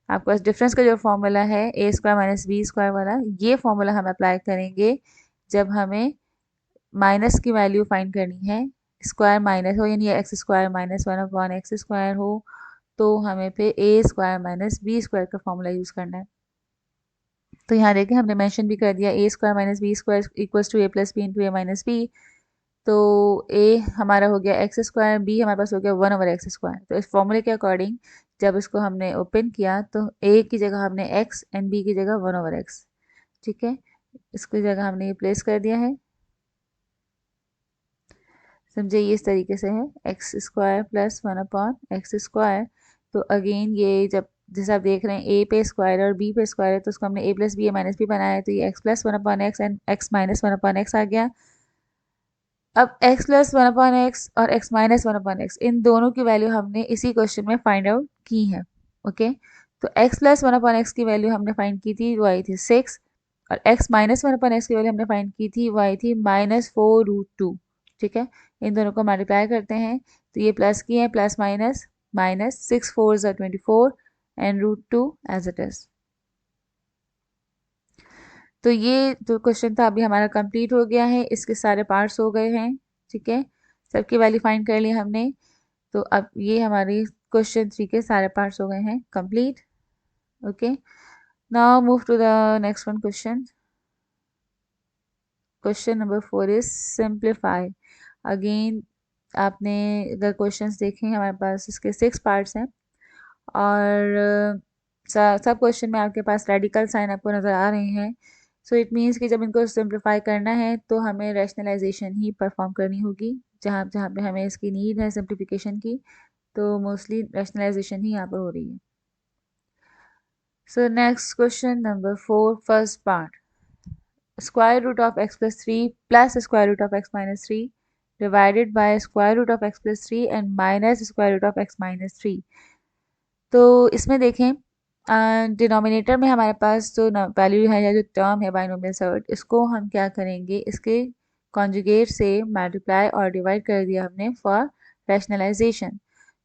आपके पास डिफरेंस का जो फॉर्मूला है ए स्क्वायर माइनस बी स्क्वायर वाला, ये फॉर्मूला हम अप्लाई करेंगे जब हमें माइनस की वैल्यू फाइंड करनी है, स्क्वायर माइनस हो यानी x square minus one upon x square हो, तो हमें पे ए स्क्वायर माइनस बी स्क्वायर का फॉर्मूला यूज़ करना है। तो यहाँ देखिए हमने मेंशन भी कर दिया A square minus B square equals to A plus B into A minus B. तो ए हमारा हो गया एक्स स्क्वायर, बी हमारे पास हो गया वन ओवर एक्स स्क्वायर। तो इस फॉर्मूले के अकॉर्डिंग जब इसको हमने ओपन किया तो ए की जगह हमने एक्स एंड बी की जगह वन ओवर एक्स, ठीक है, इसकी जगह हमने ये प्लेस कर दिया है। समझे, ये इस तरीके से है x square plus one upon x square. तो अगेन ये जब जैसे आप देख रहे हैं ए पे स्क्वायर और बी पे स्क्वायर है तो उसको हमने A plus B minus B बनाया है, तो ये x plus one upon x and x minus one upon x आ गया। अब x plus one upon x और x minus one upon x इन दोनों की वैल्यू हमने इसी क्वेश्चन में फाइंड आउट की है, ओके। तो x plus one upon x की वैल्यू हमने फाइंड की थी वो आई थी 6 और x minus one upon x की वैल्यू हमने फाइंड की थी वो आई थी -4√2, ठीक है। इन दोनों को मल्टीप्लाई करते हैं तो ये प्लस की है, plus minus minus 6 4 24 and √2 as it is. तो ये जो क्वेश्चन था अभी हमारा कंप्लीट हो गया है, इसके सारे पार्ट्स हो गए हैं, ठीक है, सबकी वैल्यू फाइंड कर ली हमने। तो अब ये हमारी क्वेश्चन 3 के सारे पार्ट्स हो गए हैं complete, okay. Now move to the next one question. Question number 4 is simplify. Again आपने अगर क्वेश्चंस देखें हमारे पास इसके 6 पार्ट्स हैं और सब क्वेश्चन में आपके पास रेडिकल साइन आपको नज़र आ रहे हैं। सो इट मीन्स कि जब इनको सिंप्लीफाई करना है तो हमें रैशनलाइजेशन ही परफॉर्म करनी होगी, जहाँ जहाँ पे हमें इसकी नीड है सिंप्लीफिकेशन की, तो मोस्टली रैशनलाइजेशन ही यहाँ पर हो रही है। So next question number 4 first part, square root of x plus 3 plus square root of x minus 3 divided by square root of x plus 3 and minus square root of x minus 3। तो इसमें देखें डिनोमिनेटर में हमारे पास जो वैल्यू है या जो टर्म है बाइनोमियल सर्ट, इसको हम क्या करेंगे, इसके कॉन्जुगेट से मल्टीप्लाई और डिवाइड कर दिया हमने फॉर रैशनलाइजेशन।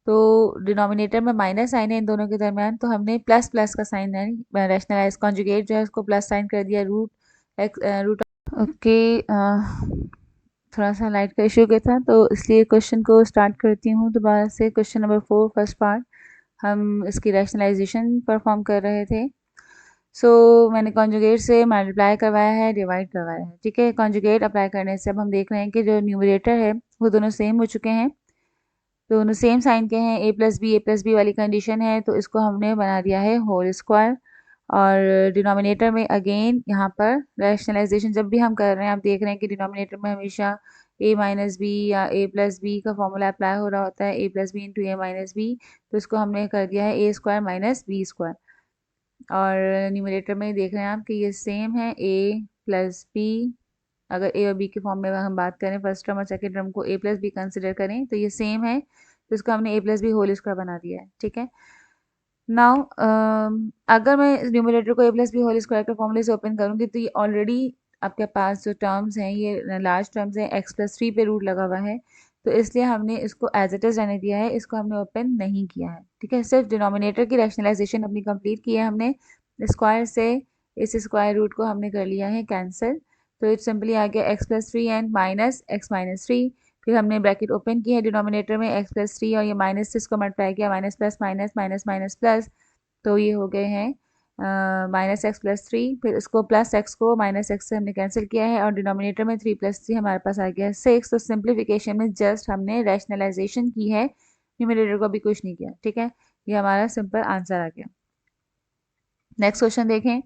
तो डिनोमिनेटर में माइनस साइन है इन दोनों के दरमियान, तो हमने प्लस प्लस का साइन है रैशनलाइज कॉन्जुगेट जो है उसको प्लस साइन कर दिया रूट, ओके। थोड़ा सा लाइट का इशू क्या था तो इसलिए क्वेश्चन को स्टार्ट करती हूँ दोबारा से। क्वेश्चन नंबर 4 फर्स्ट पार्ट, हम इसकी रैशनलाइजेशन परफॉर्म कर रहे थे। मैंने कॉन्जुगेट से मल्टीप्लाई करवाया है, डिवाइड करवाया है, ठीक है। कॉन्जुगेट अप्लाई करने से अब हम देख रहे हैं कि जो न्यूमरेटर है वो दोनों सेम हो चुके हैं, दोनों सेम साइन के हैं, ए प्लस बी वाली कंडीशन है, तो इसको हमने बना दिया है होल स्क्वायर। और डिनोमिनेटर में अगेन यहाँ पर रैशनलाइजेशन जब भी हम कर रहे हैं आप देख रहे हैं कि डिनोमिनेटर में हमेशा a माइनस बी या a प्लस बी का फॉर्मूला अप्लाई हो रहा होता है, a plus B into A minus B, तो इसको हमने कर दिया है ए स्क्वायर माइनस बी स्क्वायर। और न्यूमरेटर में देख रहे हैं आप कि ये सेम है a प्लस बी, अगर a और b के फॉर्म में हम बात करें फर्स्ट टर्म और सेकेंड टर्म को a प्लस बी कंसिडर करें तो ये सेम है, तो इसको हमने a plus B whole square बना दिया है, ठीक है। नाउ अगर मैं न्यूमरेटर को ए प्लस बी होल स्क्वायर के फॉर्मूले से ओपन करूँगी तो ये ऑलरेडी आपके पास जो टर्म्स हैं ये लार्ज टर्म्स हैं, एक्स प्लस थ्री पे रूट लगा हुआ है, तो इसलिए हमने इसको एज इट इज़ रहने दिया है, इसको हमने ओपन नहीं किया है। ठीक है, सिर्फ डिनोमिनेटर की रैशनलाइजेशन अपनी कंप्लीट की है हमने। स्क्वायर से इस स्क्वायर रूट को हमने कर लिया है कैंसिल, तो इट सिंपली आ गया x plus three and minus x minus three. फिर हमने ब्रैकेट ओपन की है डिनोमिनेटर में एक्स प्लस थ्री और ये माइनस से इसको मल्टीप्लाई किया, minus plus minus minus minus plus, तो ये हो गए हैं माइनस एक्स प्लस थ्री। फिर इसको प्लस एक्स को माइनस एक्स से हमने कैंसिल किया है और डिनोमिनेटर में थ्री प्लस थ्री हमारे पास आ गया है सिक्स। तो सिंप्लीफिकेशन में जस्ट हमने रैशनलाइजेशन की है, न्यूमरेटर को भी कुछ नहीं किया। ठीक है, ये हमारा सिंपल आंसर आ गया। नेक्स्ट क्वेश्चन देखें,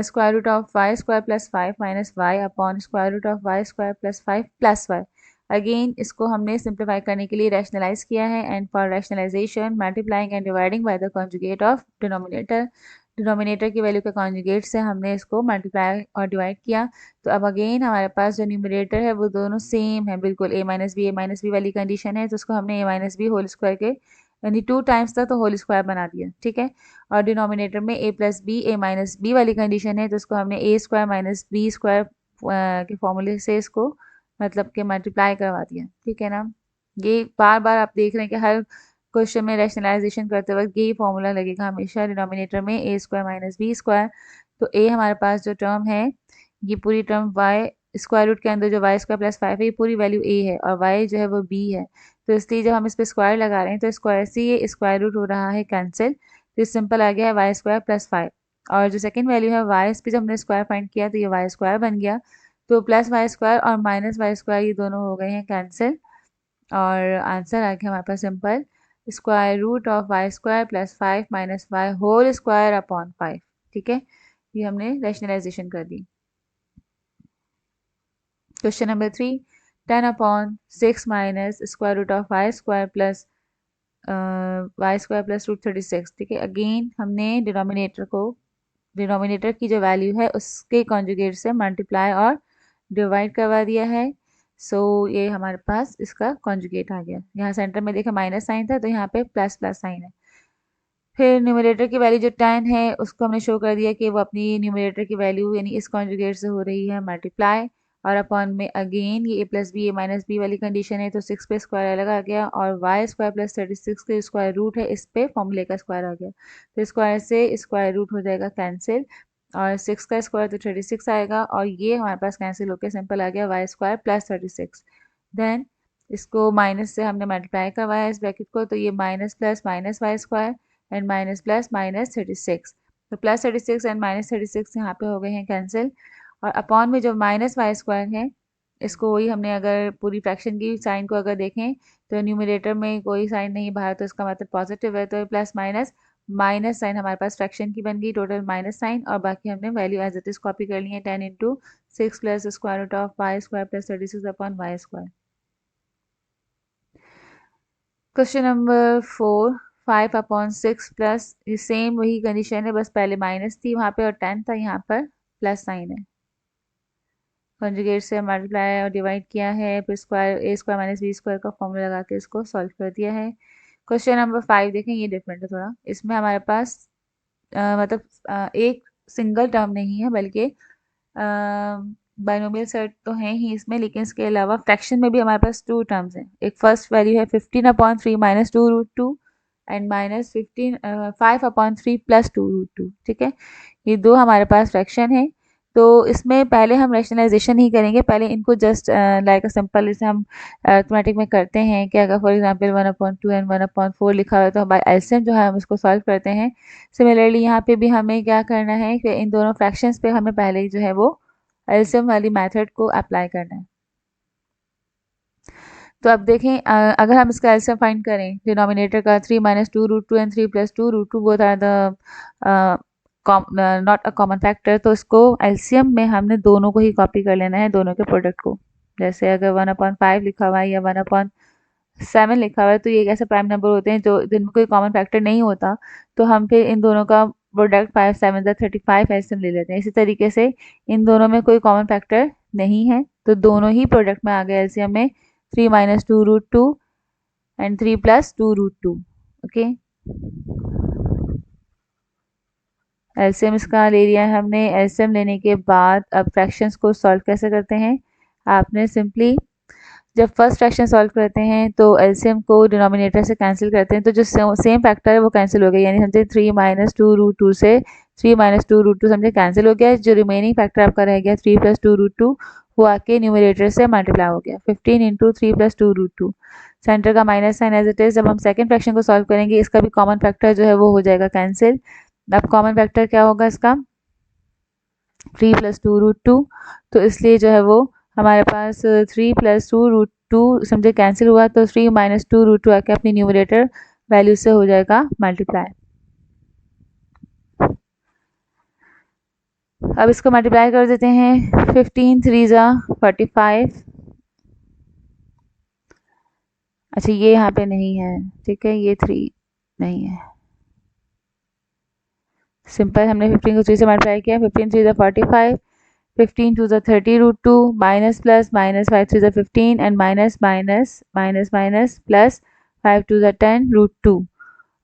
square root of Y square plus five minus y upon square root of Y square plus five plus y. Again इसको हमने सिंप्लीफाई करने के लिए रैशनलाइज किया है, and for rationalisation multiplying and dividing by the conjugate of denominator. Denominator की वैल्यू के कॉन्जुगेट से हमने इसको मल्टीप्लाई और डिवाइड किया। तो अब अगेन हमारे पास जो न्यूमरेटर है वो दोनों सेम है बिल्कुल, ए माइनस बी वाली कंडीशन है, तो उसको हमने ए माइनस बी होल स्क्वायर के यानी टू टाइम्स था तो होल स्क्वायर बना दिया। ठीक है, और डिनोमिनेटर में ए प्लस बी ए माइनस बी वाली कंडीशन है, तो उसको हमने ए स्क्वायर माइनस बी स्क्वायर के फॉर्मूले से इसको मतलब कि मल्टीप्लाई करवा दिया। ठीक है ना, ये बार बार आप देख रहे हैं कि हर क्वेश्चन में रैशनलाइजेशन करते वक्त यही फॉर्मूला लगेगा हमेशा, डिनोमिनेटर में A square minus B square. तो ए हमारे पास जो टर्म है ये पूरी टर्म वाई स्क्वायर रूट के अंदर जो वाई स्क्वायर प्लस फाइव है ये पूरी वैल्यू ए है और वाई जो है वो बी है, तो इसलिए जब हम इस पर स्क्वायर लगा रहे हैं तो स्क्वायर से ये स्क्वायर रूट हो रहा है कैंसिल, तो सिंपल आ गया है वाई स्क्वायर प्लस फाइव। और जो सेकंड वैल्यू है वाई, इस पर जब हमने स्क्वायर फाइंड किया तो ये वाई स्क्वायर बन गया, तो प्लस वाई स्क्वायर और माइनस वाई स्क्वायर ये दोनों हो गए हैं कैंसिल, और आंसर आ गया हमारे पास simple square root of Y square plus five minus Y whole square upon five. ठीक है, ये हमने रैशनलाइजेशन कर दी। Question number three, ten upon six minus square root of Y square plus Y square plus root thirty six. ठीक है, अगेन हमने डिनोमिनेटर की जो वैल्यू है उसके कॉन्जुगेट से मल्टीप्लाई और डिवाइड करवा दिया है। सो ये हमारे पास इसका कॉन्जुगेट आ गया। यहाँ सेंटर में देखा माइनस साइन था तो यहाँ पे प्लस प्लस साइन है। फिर न्यूमरेटर की वैल्यू जो 10 है उसको हमने शो कर दिया कि वो अपनी न्यूमरेटर की वैल्यू यानी इस कॉन्जुगेट से हो रही है मल्टीप्लाई, और अपॉन में अगेन ये a plus B A minus b वाली कंडीशन है, तो सिक्स पे स्क्वायर अलग आ गया और वाई स्क्वायर प्लस 36 के स्क्वायर रूट है इस पे फॉर्मूले का स्क्वायर आ गया, तो स्क्वायर से स्क्वायर रूट हो जाएगा कैंसिल, और सिक्स का स्क्वायर तो 36 आएगा, और ये हमारे पास कैंसिल होकर सिंपल आ गया वाई स्क्वायर प्लस 36। देन इसको माइनस से हमने मल्टीप्लाई करवाया इस ब्रैकेट को, तो ये minus plus minus y square and minus plus minus 36, तो प्लस 36 एंड माइनस 36 यहाँ पे हो गए हैं कैंसिल, और अपॉन में जो माइनस वाई स्क्वायर है इसको वही हमने अगर पूरी फ्रैक्शन की साइन को अगर देखें तो न्यूमरेटर में कोई साइन नहीं बाहर, तो इसका मतलब पॉजिटिव है, तो प्लस माइनस माइनस साइन हमारे पास फ्रैक्शन की बन गई टोटल माइनस साइन, और बाकी हमने value as it is copy कर ली है 10 into six plus square root of Y square plus 36 upon y square. Question number four, five upon six plus, ये सेम वही कंडीशन है, बस पहले माइनस थी वहाँ पे और 10 था, यहाँ पर प्लस साइन है। कॉन्जुगेट से मल्टीप्लाई और डिवाइड किया है, फिर स्क्वायर ए स्क्वायर माइनस बी स्क्वायर का फॉर्मूला लगा के इसको सॉल्व कर दिया है। क्वेश्चन नंबर फाइव देखें, ये डिफरेंट है थोड़ा, इसमें हमारे पास मतलब एक सिंगल टर्म नहीं है बल्कि बाइनोमियल सेट तो है ही इसमें, लेकिन इसके अलावा फ्रैक्शन में भी हमारे पास टू टर्म्स हैं। एक फर्स्ट वैल्यू है 15/3 minus two root two and minus 5/3 plus two root two. ठीक है, ये दो हमारे पास फ्रैक्शन है, तो इसमें पहले हम रैशनलाइजेशन नहीं करेंगे, पहले इनको जस्ट लाइक अ सिंपल जैसे हम अरिथमेटिक में करते हैं कि अगर फॉर एग्जांपल 1/2 एंड 1/4 लिखा हुआ है तो बाय एलसीएम जो है हम इसको सॉल्व करते हैं। सिमिलरली यहाँ पे भी हमें क्या करना है कि इन दोनों फ्रैक्शंस पे हमें पहले ही जो है वो एलसीएम वाली मेथड को अप्लाई करना है। तो अब देखें अगर हम इसका एलसीएम फाइंड करें डिनोमिनेटर का 3 minus two root two and 3 plus two root two both are the not a common factor, तो इसको एलसीएम में हमने दोनों को ही कॉपी कर लेना है, दोनों के प्रोडक्ट को। जैसे अगर 1/5 लिखा हुआ है या 1/7 लिखा हुआ है तो ये ऐसे प्राइम नंबर होते हैं जो जिनमें कोई कॉमन फैक्टर नहीं होता, तो हम फिर इन दोनों का प्रोडक्ट 5 7 35 एलसीएम ले लेते हैं। इसी तरीके से इन दोनों में कोई कॉमन फैक्टर नहीं है तो दोनों ही प्रोडक्ट में आ गए एलसीएम में 3 minus two root two and 3 plus two root two. Okay, LCM इसका ले लिया है हमने। एलसीएम लेने के बाद अब फ्रैक्शंस को सॉल्व कैसे करते हैं, आपने सिंपली जब फर्स्ट फ्रैक्शन सॉल्व करते हैं तो एलसीएम को डिनोमिनेटर से कैंसिल करते हैं, तो जो सेम फैक्टर है वो कैंसिल हो गया, यानी समझे 3 माइनस टू रूट टू से 3 माइनस टू रूट टू समझे कैंसिल हो गया। जो रिमेनिंग फैक्टर आपका रह गया 3 प्लस टू रूट टू, वो आके न्यूमरेटर से मल्टीप्लाई हो गया 15 into 3 plus two root two. Centre का minus sign as it is. जब हम सेकंड फ्रैक्शन को सॉल्व करेंगे इसका भी कॉमन फैक्टर जो है वो हो जाएगा कैंसिल। अब कॉमन फैक्टर क्या होगा इसका, 3 प्लस टू रूट टू, तो इसलिए जो है वो हमारे पास 3 प्लस टू रूट टू समझे कैंसिल हुआ, तो 3 माइनस टू रूट टू आके अपनी न्यूमरेटर वैल्यू से हो जाएगा मल्टीप्लाई। अब इसको मल्टीप्लाई कर देते हैं, 15 3 ज़ा 45। अच्छा ये यहाँ पे नहीं है, ठीक है, ये 3 नहीं है। सिंपल हमने 15 को 3 से मल्टीप्लाई किया, 15 3 ज़ा 45, 15 2 ज़ा 30 root two, minus plus minus 5 3 ज़ा 15 and minus minus minus minus plus 5 2 ज़ा 10 रूट टू।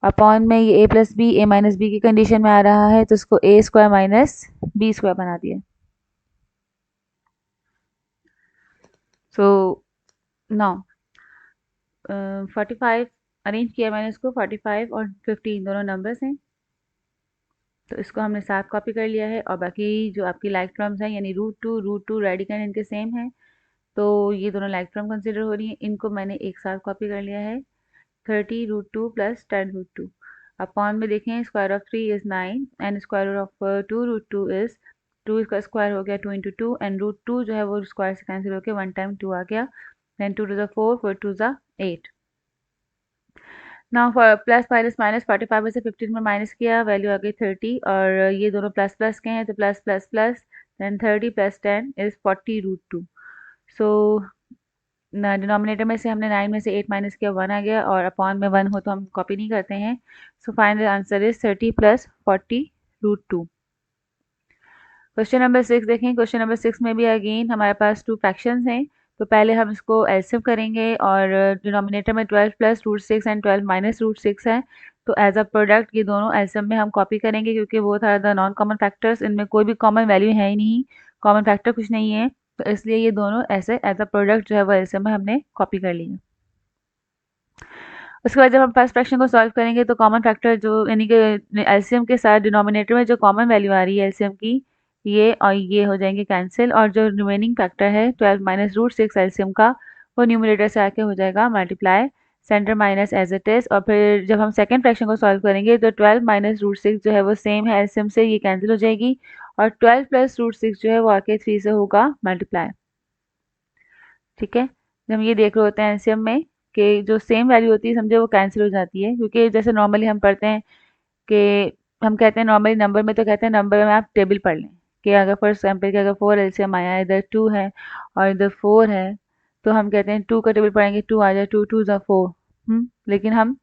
अपॉन में ये a plus B A minus b की कंडीशन में आ रहा है, तो इसको a square minus B square बना दिया। सो नाउ 45 अरेंज किया मैंने इसको, 45 और 15 दोनों नंबर्स हैं, तो इसको हमने साथ कॉपी कर लिया है। और बाकी जो आपकी लाइक टर्म्स हैं यानी रूट टू रेडिकन इनके सेम है, तो ये दोनों लाइक टर्म कंसिडर हो रही हैं, इनको मैंने एक साथ कॉपी कर लिया है। 30 root two plus 10 root two upon में देखें, square of 3 is 9 and square of 2 root two is 2, इसका स्क्वायर हो गया 2 into two, and root two जो है वो स्क्वायर से कैंसिल होकर 1 टाइम 2 आ गया, देन 2 टू ज़ा 4 4 टू ज़ा 8। Now for plus minus minus 45 में से 15 में माइनस किया, वैल्यू आ गई 30, और ये दोनों प्लस प्लस के हैं तो plus plus plus, then 30 plus 10 is 40 root two. So denominator में से हमने 9 में से 8 माइनस किया, 1 आ गया, और अपॉन में 1 हो तो हम कॉपी नहीं करते हैं। So final answer is 30 plus 40 root two. Question number 6 देखें। क्वेश्चन नंबर 6 में भी अगेन हमारे पास टू फ्रैक्शंस हैं, तो पहले हम इसको एलसीएम करेंगे, और डिनोमिनेटर में 12 plus root 6 and 12 minus root 6 है, तो एज अ प्रोडक्ट ये दोनों एलसीएम में हम कॉपी करेंगे, क्योंकि वो था द नॉन कॉमन फैक्टर्स, इनमें कोई भी कॉमन वैल्यू है ही नहीं, कॉमन फैक्टर कुछ नहीं है, तो इसलिए ये दोनों ऐसे एज अ प्रोडक्ट जो है वो एलसीएम में हमने कॉपी कर ली है। उसके बाद जब हम फर्स्ट फ्रैक्शन को सॉल्व करेंगे तो कॉमन फैक्टर जो यानी कि एलसीएम के साथ डिनोमिनेटर में जो कॉमन वैल्यू आ रही है एलसीएम की, ये और ये हो जाएंगे कैंसिल, और जो रिमेनिंग फैक्टर है 12 माइनस रूट 6 एलसीएम का, वो न्यूमरेटर से आके हो जाएगा multiply, centre minus as it is. और फिर जब हम सेकंड फ्रैक्शन को सॉल्व करेंगे तो 12 माइनस रूट 6 जो है वो सेम है एलसीएम से, ये कैंसिल हो जाएगी, और 12 प्लस रूट 6 जो है वो आके 3 से होगा मल्टीप्लाई। ठीक है, जब हम ये देख रहे होते हैं एलसीएम में कि जो सेम वैल्यू होती है समझे वो कैंसिल हो जाती है, क्योंकि जैसे नॉर्मली हम पढ़ते हैं कि हम कहते हैं नॉर्मली नंबर में, तो कहते हैं नंबर में आप टेबल पढ़ लें कि अगर फॉर एग्जाम्पल कि अगर 4 एलसीएम आया, इधर 2 है और इधर 4 है, तो हम कहते हैं 2 का टेबल पढ़ेंगे, 2 आ जाए, 2 2 ज़ा 4। लेकिन हम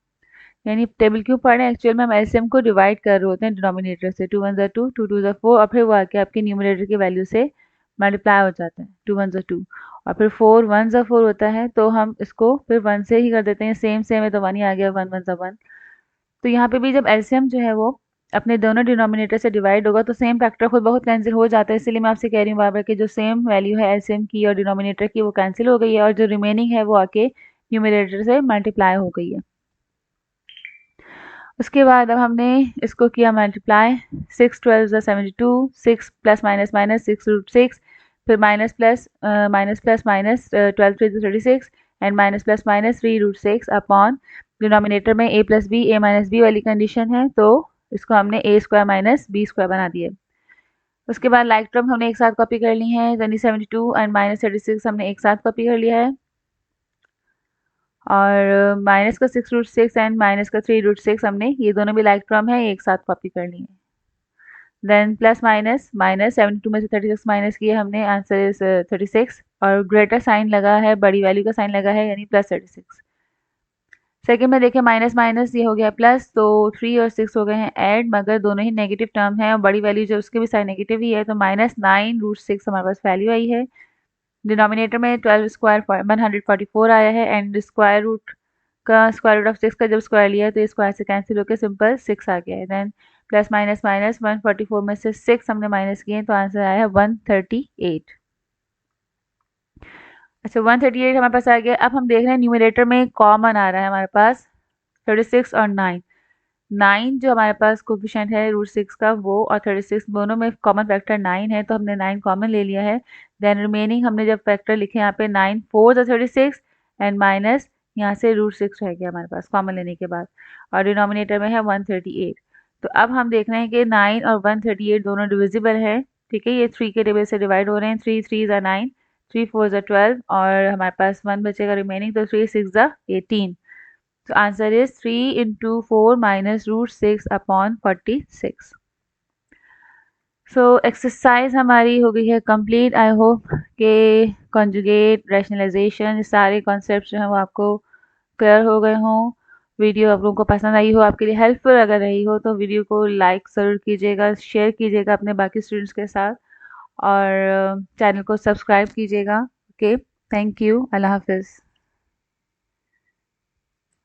यानी टेबल क्यों पढ़ रहे हैं, एक्चुअल में हम एलसीएम को डिवाइड कर रहे होते हैं डिनोमिनेटर से, 2 1 ज़ा 2 2 2 ज़ा 4, और फिर वो आके आपके न्यूमरेटर की वैल्यू से मल्टीप्लाई हो जाता है, 2 1 ज़ा 2, और फिर 4 1 ज़ा 4 होता है, तो हम इसको फिर 1 से ही कर देते हैं, सेम सेम है तो 1 ही आ गया, 1 1 ज़ा 1। तो यहाँ पे भी जब एलसीएम जो है वो अपने दोनों डिनोमिनेटर से डिवाइड होगा तो सेम फैक्टर खुद बहुत कैंसिल हो जाता है, इसलिए मैं आपसे कह रही हूँ बार बार कि जो सेम वैल्यू है एलसीएम की और डिनोमिनेटर की वो कैंसिल हो गई है, और जो रिमेनिंग है वो आके न्यूमरेटर से मल्टीप्लाई हो गई है। उसके बाद अब हमने इसको किया मल्टीप्लाई, 6 12 ज़ा 72, 6 प्लस माइनस माइनस 6 रूट 6, फिर minus plus minus plus minus 12 3 36 and minus plus minus 3 root 6 upon denominator में a plus B A minus b वाली कंडीशन है, तो इसको हमने a square minus B square बना दिया। उसके बाद लाइक टर्म हमने एक साथ कॉपी कर ली है, यानी 72 एंड माइनस 36 हमने एक साथ कॉपी कर लिया है, और माइनस का 6 रूट 6 एंड माइनस का 3 रूट 6 हमने ये दोनों भी लाइक टर्म है एक साथ कॉपी कर ली है। देन प्लस माइनस माइनस 72 में से 36 माइनस किए हमने, आंसर इज 36, और ग्रेटर साइन लगा है, बड़ी वैल्यू का साइन लगा है, यानी प्लस 36। सेकेंड में देखें माइनस माइनस ये हो गया प्लस, तो 3 और 6 हो गए हैं ऐड, मगर दोनों ही नेगेटिव टर्म है और बड़ी वैल्यू जो उसके भी साइन नेगेटिव ही है, तो माइनस 9 रूट 6 हमारे पास वैल्यू आई है। डिनोमिनेटर में 12 स्क्वायर 144 आया है, एंड स्क्वायर रूट का स्क्वायर रूट ऑफ 6 का जब स्क्वायर लिया है तो ये स्क्वायर से कैंसिल होकर सिंपल 6 आ गया है। देन प्लस माइनस माइनस 144 में से 6 हमने माइनस किए तो आंसर आया है 138। अच्छा 138 हमारे पास आ गया। अब हम देख रहे हैं न्यूमरेटर में कॉमन आ रहा है हमारे पास 36 और 9। 9 जो हमारे पास कोफिशिएंट है √6 का वो और 36 दोनों में कॉमन फैक्टर 9 है तो हमने 9 कॉमन ले लिया है। देन रिमेनिंग हमने जब फैक्टर लिखे यहाँ पे 9 4 36 एंड माइनस यहाँ से √6 रह गया हमारे पास कॉमन लेने के बाद और डिनोमिनेटर में है 138। तो अब हम देख रहे हैं कि 9 और 138 दोनों डिविजिबल है। ठीक है, ये 3 के टेबल से डिवाइड हो रहे हैं। 3 3 ज़ा 9, 3 4 ज़ा 12 और हमारे पास 1 बचेगा रिमेनिंग तो 3 6 ज़ा 18। So answer is 3 into 4 minus √6 upon 46. So exercise हमारी हो गई है कंप्लीट। आई होप के कॉन्जुगेट रैशनलाइजेशन सारे कॉन्सेप्ट जो हैं वो आपको क्लियर हो गए हों। वीडियो आप लोगों को पसंद आई हो, आपके लिए हेल्पफुल अगर रही हो तो वीडियो को लाइक ज़रूर कीजिएगा, शेयर कीजिएगा अपने बाकी स्टूडेंट्स के साथ और चैनल को सब्सक्राइब कीजिएगा। ओके, थैंक यू, अल्लाह हाफिज़।